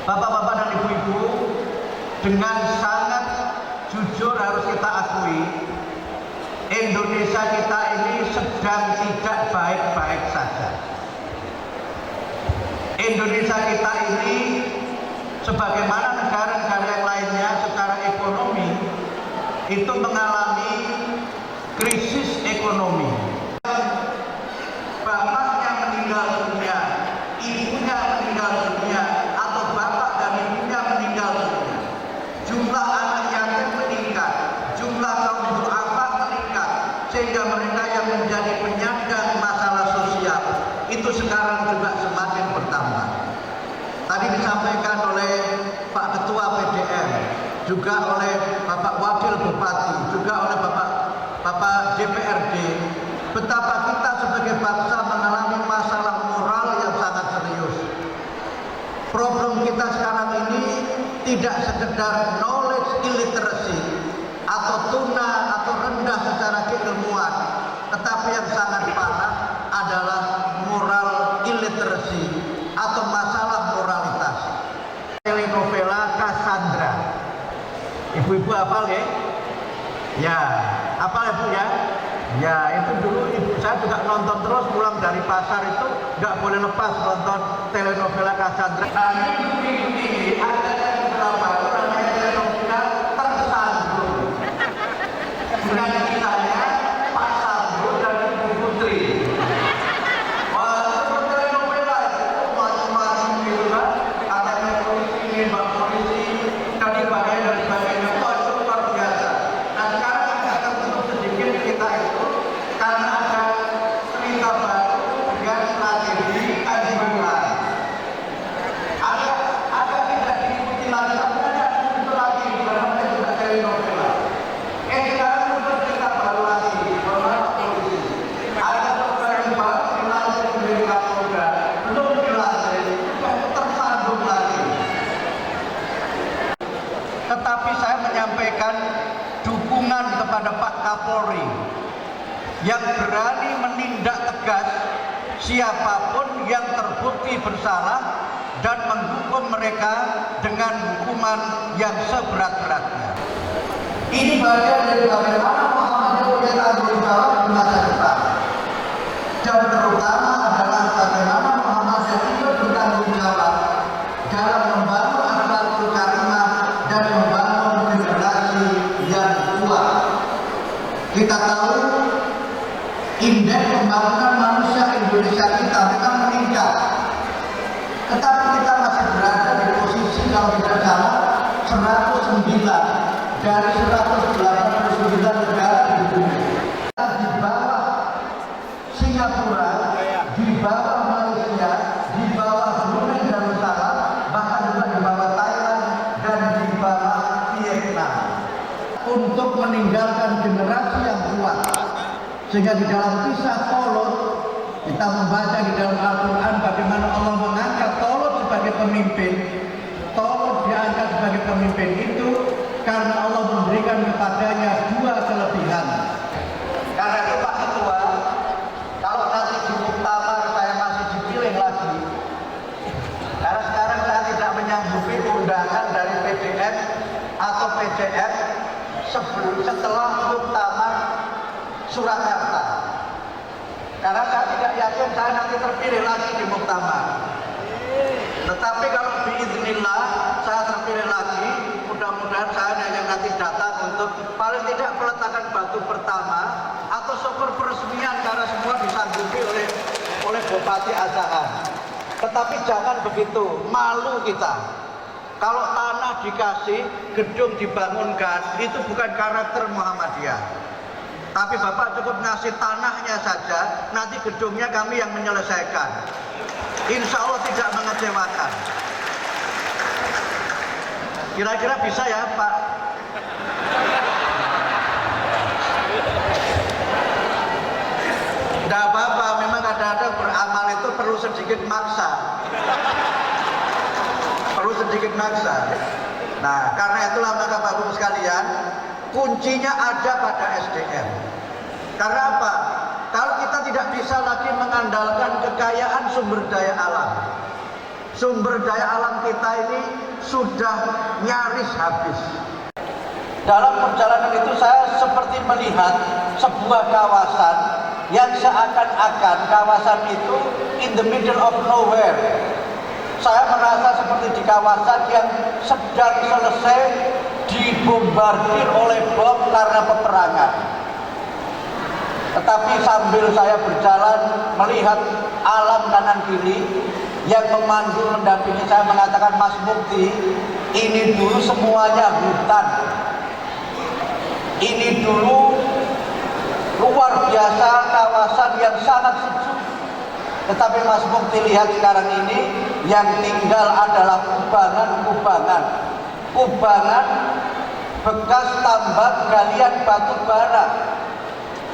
Bapak-bapak dan ibu-ibu, dengan sangat jujur harus kita akui, Indonesia kita ini sedang tidak baik-baik saja. Indonesia kita ini sebagaimana negara-negara yang lainnya secara ekonomi itu mengalami krisis ekonomi. Bapaknya meninggal dunia, ibunya meninggal dunia, atau bapak dan ibunya meninggal dunia. Jumlah anak yatim meningkat, jumlah kaum duafa meningkat, sehingga mereka yang menjadi penyandang masalah sosial itu sekarang juga semakin bertambah. Tadi disampaikan oleh Pak Ketua PDM, juga oleh Bapak Wakil Bupati, juga oleh Bapak DPRD, betapa kita sebagai bangsa mengalami masalah moral yang sangat serius. Problem kita sekarang ini tidak sekedar knowledge illiteracy atau tuna atau rendah secara keilmuan, tetapi yang sangat parah adalah moral illiteracy atau masalah moralitas. Telenovela Cassandra, ibu-ibu hafal ya? Ya, hafal ya Bu ya? Ya, itu dulu ibu saya juga nonton terus, pulang dari pasar itu nggak boleh lepas nonton telenovela Cassandra. Nah, ini ada beberapa namanya telenovela Tersandung. Dengan kisahnya Pak Sambo dan Ibu Putri. Wah, telenovela itu macam-macam gitu kan. Katanya polisi, mbak polisi, dan sebagainya. Wah, itu luar biasa. Nah, sekarang kita akan tutup sedikit kita itu karena ada cerita baru dengan tragedi Kanjuruhan. Ada tidak diikuti lagi, tapi ada itu lagi namanya juga telenovela. Sekarang muncul cerita baru lagi, beberapa polisi. Ada beberapa yang baru dilantik menjadi Kapolda, belum dilantik, sudah tersandung lagi. Tetapi saya menyampaikan dukungan kepada Pak Kapolri yang berani menindak tegas siapapun yang terbukti bersalah dan menghukum mereka dengan hukuman yang seberat-beratnya. Ini bagian dari bagaimana Muhammadiyah punya tanggung jawab di masa depan, dan terutama adalah bagaimana Muhammadiyah ikut bertanggung jawab dalam membangun akhlakul karimah dan membangun generasi yang kuat. Kita tahu indeks pembangunan manusia Indonesia kita memang meningkat, tetapi kita masih berada di posisi kalau tidak salah 109 dari 189 negara di dunia. Di bawah Singapura, di bawah Malaysia, di bawah Brunei Darussalam, bahkan juga di bawah Thailand dan di bawah Vietnam, untuk meninggalkan generasi yang kuat. Sehingga di dalam kisah Tolut kita membaca di dalam Al-Quran bagaimana Allah mengangkat Tolut sebagai pemimpin. Tolut diangkat sebagai pemimpin itu karena Allah memberikan kepadanya dua kelebihan. Karena itu Pak Ketua, kalau nanti di muktamar saya masih dipilih lagi, karena sekarang saya tidak menyanggupi undangan dari PDM atau PJM setelah muktamar Surakarta. Karena saya tidak yakin saya nanti terpilih lagi di muktamar. Tetapi kalau biiznillah saya terpilih lagi, mudah-mudahan saya yang nanti datang untuk paling tidak peletakan batu pertama atau syukur peresmian karena semua disanggupi oleh Bupati Asahan. Tetapi jangan begitu, malu kita. Kalau tanah dikasih, gedung dibangunkan, itu bukan karakter Muhammadiyah. Tapi Bapak cukup ngasih tanahnya saja, gedungnya kami yang menyelesaikan. Insya Allah tidak mengecewakan. Kira-kira bisa ya Pak? Tidak apa-apa, memang kadang-kadang beramal itu perlu sedikit maksa. Perlu sedikit maksa. Nah, karena itulah maka Bapak-Ibu sekalian, kuncinya ada pada SDM. Karena apa? Kalau kita tidak bisa lagi mengandalkan kekayaan sumber daya alam. Sumber daya alam kita ini sudah nyaris habis. Dalam perjalanan itu saya seperti melihat sebuah kawasan yang seakan-akan kawasan itu in the middle of nowhere. Saya merasa seperti di kawasan yang sedang selesai dibombardir oleh bom karena peperangan. Tetapi sambil saya berjalan melihat alam kanan kiri yang memandu mendampingi saya mengatakan, Mas Mukti, ini dulu semuanya hutan. Ini dulu luar biasa kawasan yang sangat sejuk. Tetapi Mas Mukti lihat sekarang ini yang tinggal adalah kubangan-kubangan. Kubangan bekas tambang galian batu bara.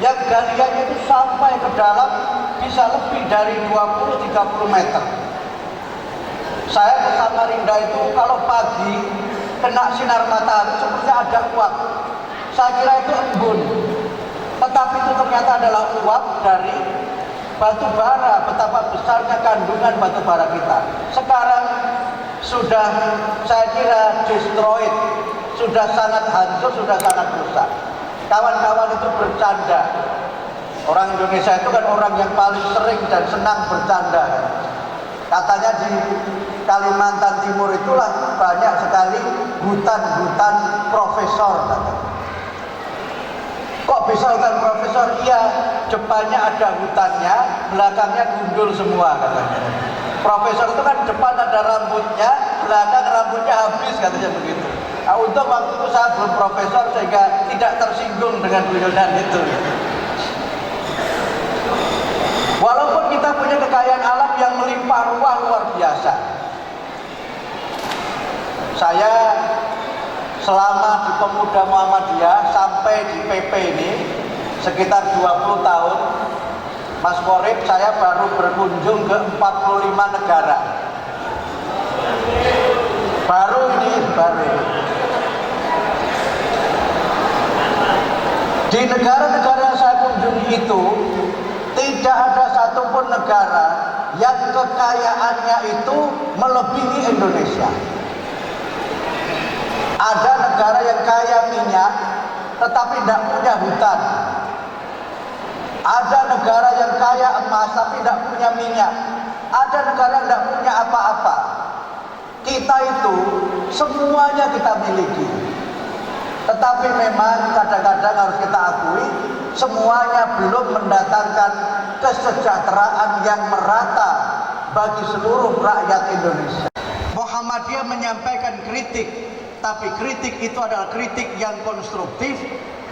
Yang galiannya itu sampai ke dalam bisa lebih dari 20-30 meter. Saya ke Samarinda itu kalau pagi kena sinar matahari seperti ada uap. Saya kira itu embun. Tetapi itu ternyata adalah uap dari batu bara. Betapa besarnya kandungan batu bara kita. Sekarang sudah saya kira destroyed, sudah sangat hancur, sudah sangat rusak. Kawan-kawan itu bercanda. Orang Indonesia itu kan orang yang paling sering dan senang bercanda. Katanya di Kalimantan Timur itulah banyak sekali hutan-hutan profesor. Kok bisa hutan profesor? Iya, depannya ada hutannya, belakangnya gundul semua katanya. Profesor itu kan depan ada rambutnya, belakang rambutnya habis katanya begitu. Nah, untuk waktu itu saya belum profesor sehingga tidak tersinggung dengan guyonan itu. Walaupun kita punya kekayaan alam yang melimpah ruah luar biasa. Saya selama di Pemuda Muhammadiyah sampai di PP ini sekitar 20 tahun, Mas Korib, saya baru berkunjung ke 45 negara. Baru. Di negara-negara yang saya kunjungi itu tidak ada satupun negara yang kekayaannya itu melebihi Indonesia. Ada negara yang kaya minyak tetapi tidak punya hutan. Ada negara yang kaya emas tapi tidak punya minyak. Ada negara yang tidak punya apa-apa. Kita itu semuanya kita miliki. Tetapi memang kadang-kadang harus kita akui semuanya belum mendatangkan kesejahteraan yang merata bagi seluruh rakyat Indonesia. Muhammadiyah menyampaikan kritik, tapi kritik itu adalah kritik yang konstruktif,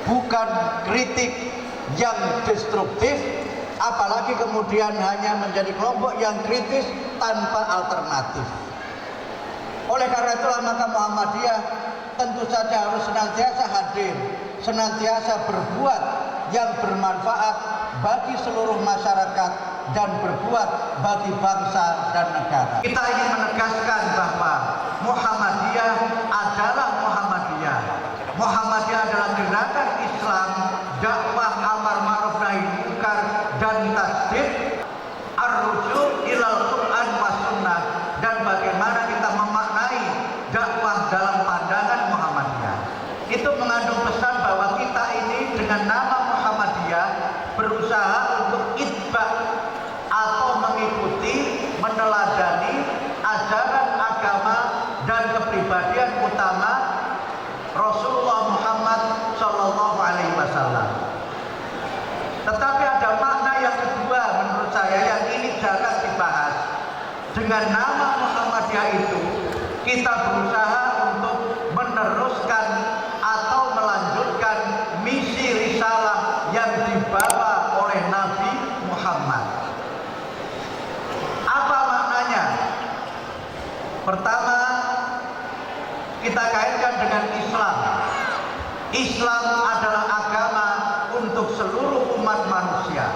bukan kritik yang destruktif, apalagi kemudian hanya menjadi kelompok yang kritis tanpa alternatif. Oleh karena itulah maka Muhammadiyah tentu saja harus senantiasa hadir, senantiasa berbuat yang bermanfaat bagi seluruh masyarakat dan berbuat bagi bangsa dan negara. Kita ingin menegaskan bahwa Muhammadiyah adalah Muhammadiyah. Muhammadiyah adalah gerakan Islam, dakwah amar ma'ruf nahi munkar dan tasdid, ar-rujuk ilal Quran was sunnah, dan bagaimana kita memaknai dakwah dalam pandangan Muhammadiyah. Itu mengandung pesan bahwa kita ini dengan nama Muhammadiyah berusaha untuk itba atau mengikuti, meneladani ajaran agama dan kepribadian utama Rasulullah Muhammad Shallallahu Alaihi Wasallam. Tetapi ada makna yang kedua menurut saya yang ini jarang dibahas. Dengan nama Muhammadiyah itu kita berusaha untuk meneruskan atau melanjutkan misi risalah yang dibawa oleh Nabi Muhammad. Pertama, kita kaitkan dengan Islam. Islam adalah agama untuk seluruh umat manusia.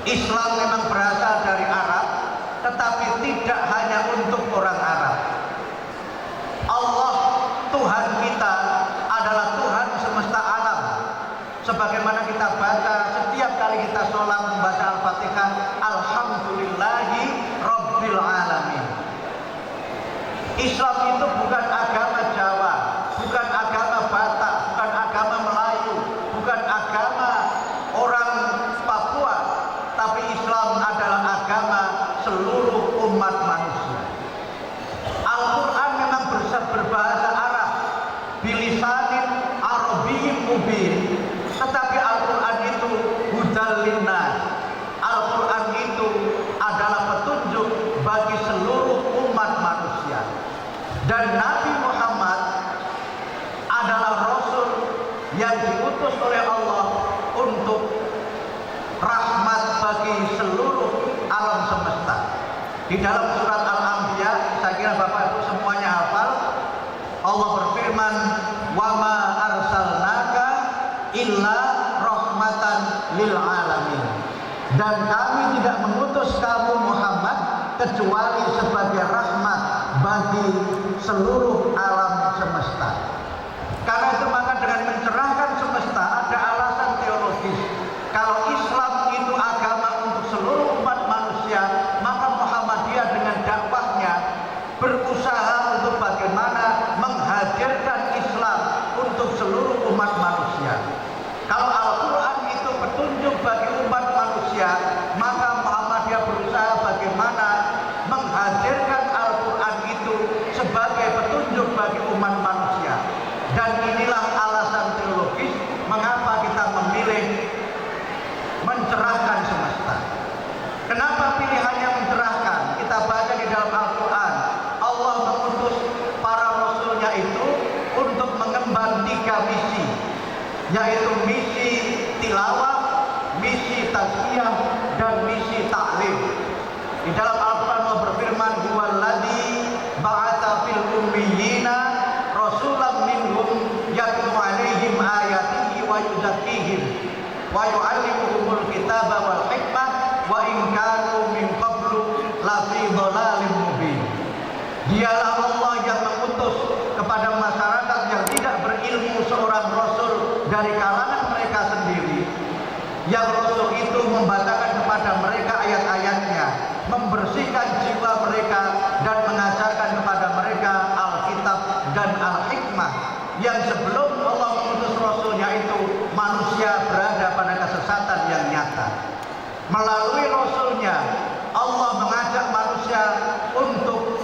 Islam memang berasal dari Arab, tetapi tidak hanya untuk orang Arab. Allah, Tuhan kita, adalah Tuhan semesta alam. Sebagaimana kita baca setiap kali kita sholat membaca Al-Fatihah, Alhamdulillahi Rabbil Alamin. Islam itu bukan agama Jawa, bukan agama Batak, bukan agama Melayu, bukan agama orang Papua, tapi Islam adalah agama seluruh umat manusia. Al-Quran memang berbahasa Arab, bilisanin Arabiyyin mubin, tetapi Al-Quran itu hudal linnas. Al-Quran itu adalah petunjuk bagi seluruh umat manusia. Dan Nabi Muhammad adalah Rasul yang diutus oleh Allah untuk rahmat bagi seluruh alam semesta. Di dalam surat Al-Anbiya, saya kira Bapak Ibu semuanya hafal, Allah berfirman, "Wa ma arsalnaka illa rahmatan lil alamin." Dan kami tidak mengutus kamu Muhammad kecuali sebagai rahmat bagi seluruh alam semesta. Karena itu maka dengan mencerahkan semesta ada alasan teologis. Kalau Islam itu agama untuk seluruh umat manusia, maka Muhammadiyah dengan dakwahnya berusaha untuk bagaimana menghadirkan Islam untuk seluruh umat manusia. Kalau Al-Quran itu petunjuk bagi umat manusia, maka Muhammadiyah berusaha bagaimana menghadirkan Al-Quran itu sebagai petunjuk bagi umat manusia. Dan inilah alasan teologis mengapa kita memilih mencerahkan semesta. Kenapa pilihannya mencerahkan? Kita baca di dalam Al-Quran, Allah mengutus para rasulnya itu untuk mengemban 3 misi, yaitu misi tilawah, misi tazkiyah, dan misi ta'lim. Di dalam Al-Quran Allah berfirman, "Huwallazi ba'atsa fil ummiyina rasulan minhum yatlu 'alaihim ayatihi wa yuzakkihim wa yu'allimuhumul kitaba wal hikmah wa in kanu min qablu lafi dhalalin mubin." Dialah Allah yang mengutus kepada masyarakat yang tidak berilmu seorang rasul dari kalangan mereka sendiri, yang rasul itu membacakan kepada mereka ayat-ayatnya, membersihkan jiwa mereka dan mengajarkan kepada mereka Alkitab dan Al-Hikmah, yang sebelum Allah mengutus rasulnya itu manusia berada pada kesesatan yang nyata. Melalui rasulnya Allah mengajak manusia untuk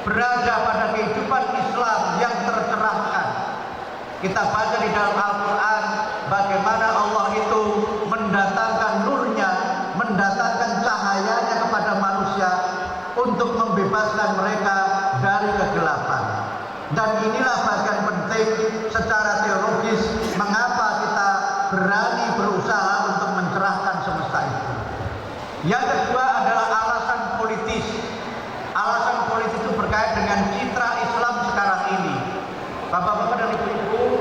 berada pada kehidupan Islam yang tercerahkan. Kita baca di dalam Al-Quran bagaimana Allah itu mendatangkan nurnya, mendatangkan cahayanya kepada manusia untuk membebaskan mereka dari kegelapan. Dan inilah bagian penting secara teologis mengapa kita berani berusaha untuk mencerahkan semesta itu. Yang kedua adalah alasan politis. Alasan politis itu berkait dengan citra Islam sekarang ini. Bapak-bapak dan ibu-ibu,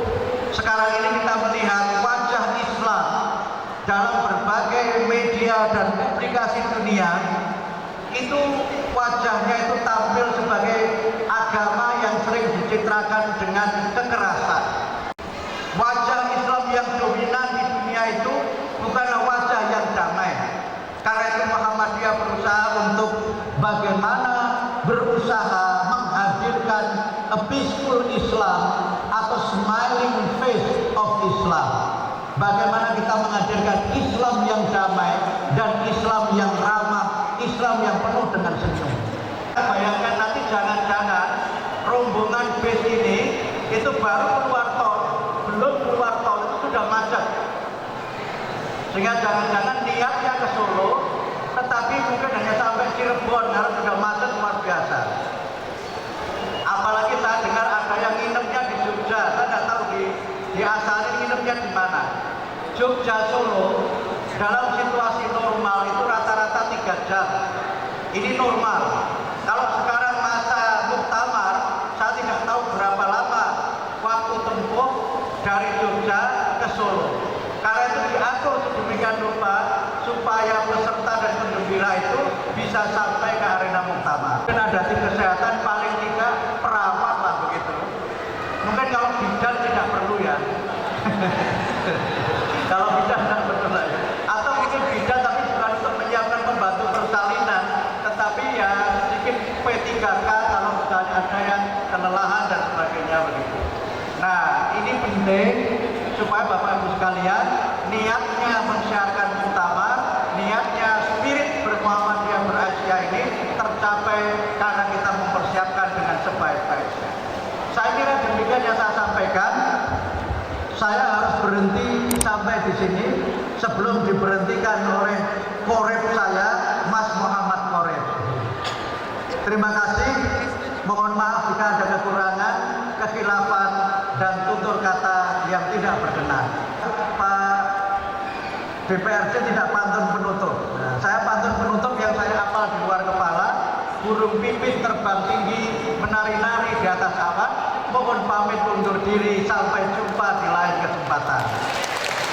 sekarang ini kita melihat wajah Islam dalam berbagai media dan publikasi dunia, itu wajahnya itu tampil sebagai agama yang sering dicitrakan dengan kekerasan. Wajah Islam yang dominan di dunia itu bukanlah wajah yang damai. Karena itu Muhammadiyah berusaha untuk bagaimana berusaha menghadirkan a peaceful Islam atau smiling face of Islam. Bagaimana kita menghadirkan Islam yang damai dan Islam yang ramah, Islam yang penuh dengan senyum. Bayangkan nanti jangan-jangan rombongan bis ini itu baru keluar tol, belum keluar tol itu sudah macet. Sehingga jangan-jangan niatnya ke Solo, tetapi mungkin hanya sampai Cirebon karena sudah macet luar biasa. Apalagi saya dengar ada yang nginepnya di Jogja, saya tidak tahu di asalnya nginepnya di mana. Jogja Solo dalam situasi normal itu rata-rata 3 jam. Ini normal. Kalau sekarang masa supaya peserta dan penggembira itu bisa sampai ke arena muktamar. Mungkin ada tim kesehatan, paling tidak perawat lah begitu. Mungkin kalau bidan tidak perlu ya. Kalau bidan tidak perlu lah ya. Atau mungkin bidan tapi bukan untuk menyiapkan pembantu persalinan, tetapi ya sedikit P3K kalau misalnya ada yang kelelahan dan sebagainya begitu. Nah, ini penting supaya Bapak Ibu sekalian niatnya mensiarkan muktamar, niatnya spirit bermuhammadiyah berasia ini tercapai karena kita mempersiapkan dengan sebaik-baiknya. Saya kira demikian yang saya sampaikan. Saya harus berhenti sampai di sini sebelum diberhentikan oleh korep saya, Mas Muhammad Korep. Terima kasih. Mohon maaf jika ada kekurangan, kekhilafan, dan tutur kata yang tidak berkenan. Pak DPRD tidak pantun penutup. Nah, saya pantun penutup yang saya hafal di luar kepala. Burung pipit terbang tinggi, menari-nari di atas awan. Mohon pamit undur diri, sampai jumpa di lain kesempatan.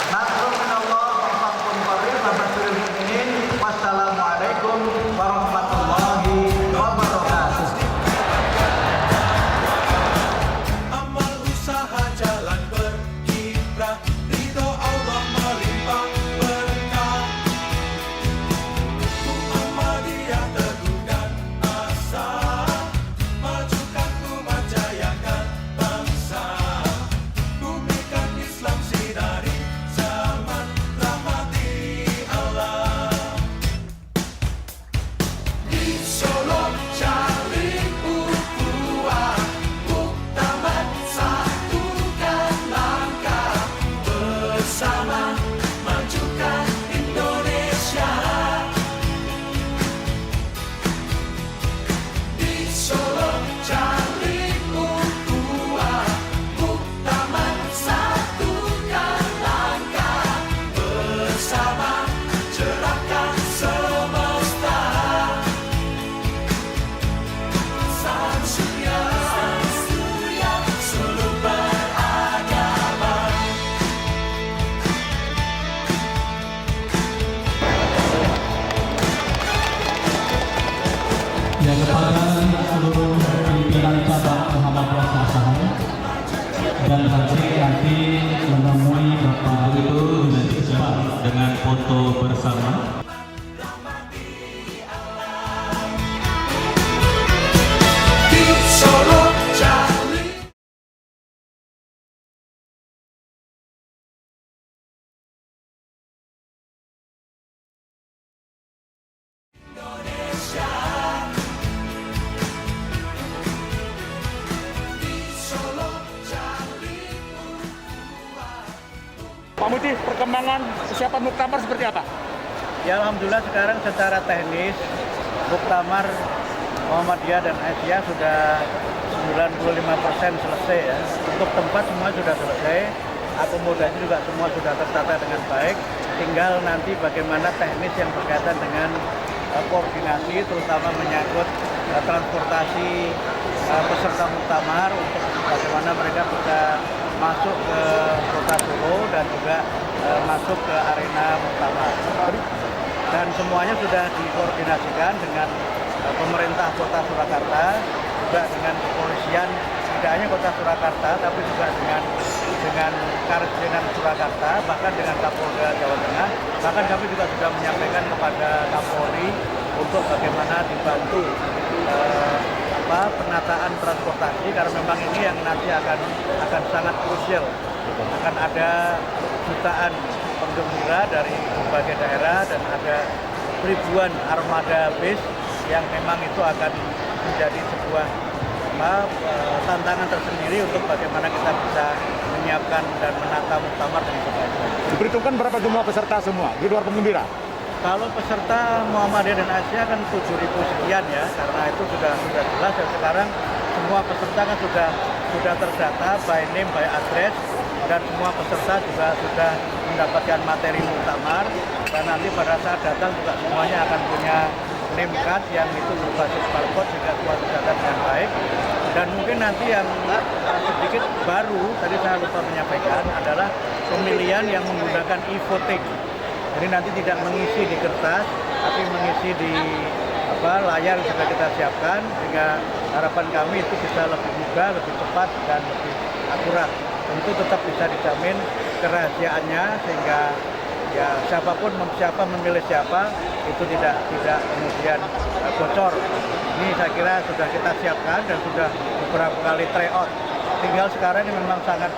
Nasrul minallah, wafakum qarib, wassalamualaikum warahmatullahi wabarakatuh. Amal usaha jalan berkiprah, ridho Allah melimpah berkah. Muhammadiyah teguh dan asa, majukan umat, jayakan bangsa. Bumikan Islam sinari zaman, rahmati Allah. Di Solo cari ukhuwah, muktamar satukan langkah, bersama majukan Indonesia. Di Solo cari ukhuwah, muktamar satukan langkah, bersama cerahkan semesta. Sang surya suluh beragama. Yang kepada seluruh pimpinan cabang Muhammadiyah Sasahan dan nanti menemui Bapak Itu dilanjutkan dengan foto bersama. Di Solo cari Indonesia. Di Solo cari ukhuwah. Pak Muti, perkembangan persiapan muktamar seperti apa? Ya alhamdulillah sekarang secara teknis muktamar Muhammadiyah dan Asia sudah 95% selesai ya. Untuk tempat semua sudah selesai, akomodasi juga semua sudah tertata dengan baik. Tinggal nanti bagaimana teknis yang berkaitan dengan koordinasi, terutama menyangkut transportasi peserta muktamar untuk bagaimana mereka bisa masuk ke kota Solo dan juga masuk ke arena muktamar. Dan semuanya sudah dikoordinasikan dengan pemerintah Kota Surakarta, juga dengan kepolisian, tidak hanya Kota Surakarta, tapi juga dengan Karesidenan Surakarta, bahkan dengan Kapolda Jawa Tengah. Bahkan kami juga sudah menyampaikan kepada Kapolri untuk bagaimana dibantu penataan transportasi, karena memang ini yang nanti akan sangat krusial. Akan ada jutaan penggembira dari berbagai daerah dan ada ribuan armada bis yang memang itu akan menjadi sebuah tantangan tersendiri untuk bagaimana kita bisa menyiapkan dan menata muktamar dengan sebaik. Diperhitungkan berapa jumlah peserta semua di luar penggembira? Kalau peserta Muhammadiyah dan Asia kan 7.000 sekian ya, karena itu sudah jelas dan sekarang semua peserta kan sudah terdata by name, by address, dan semua peserta juga sudah mendapatkan materi muktamar, dan nanti pada saat datang juga semuanya akan punya name card yang itu berbasis barcode sehingga semua terdata dengan baik. Dan mungkin nanti yang sedikit baru tadi saya lupa menyampaikan adalah pemilihan yang menggunakan e-voting. Jadi nanti tidak mengisi di kertas, tapi mengisi di layar sudah kita siapkan, sehingga harapan kami itu bisa lebih mudah, lebih cepat, dan lebih akurat. Tentu tetap bisa dijamin kerahasiaannya, sehingga ya siapapun siapa memilih siapa itu tidak kemudian bocor. Ini saya kira sudah kita siapkan dan sudah beberapa kali tryout. Tinggal sekarang ini memang sangat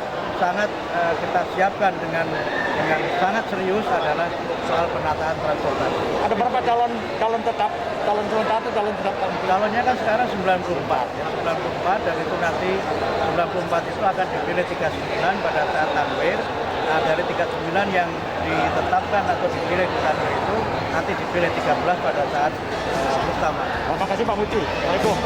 kita siapkan dengan sangat serius adalah soal penataan transportasi. Ada berapa calon tetap, calon sementara atau calon tetap? Calonnya kan sekarang 94, ya, 94, dan itu nanti 94 itu akan dipilih 39 pada saat tanwir. Nah, dari 39 yang ditetapkan atau dipilih di tanwir itu nanti dipilih 13 pada saat muktamar. Terima kasih Pak Muti. Assalamualaikum.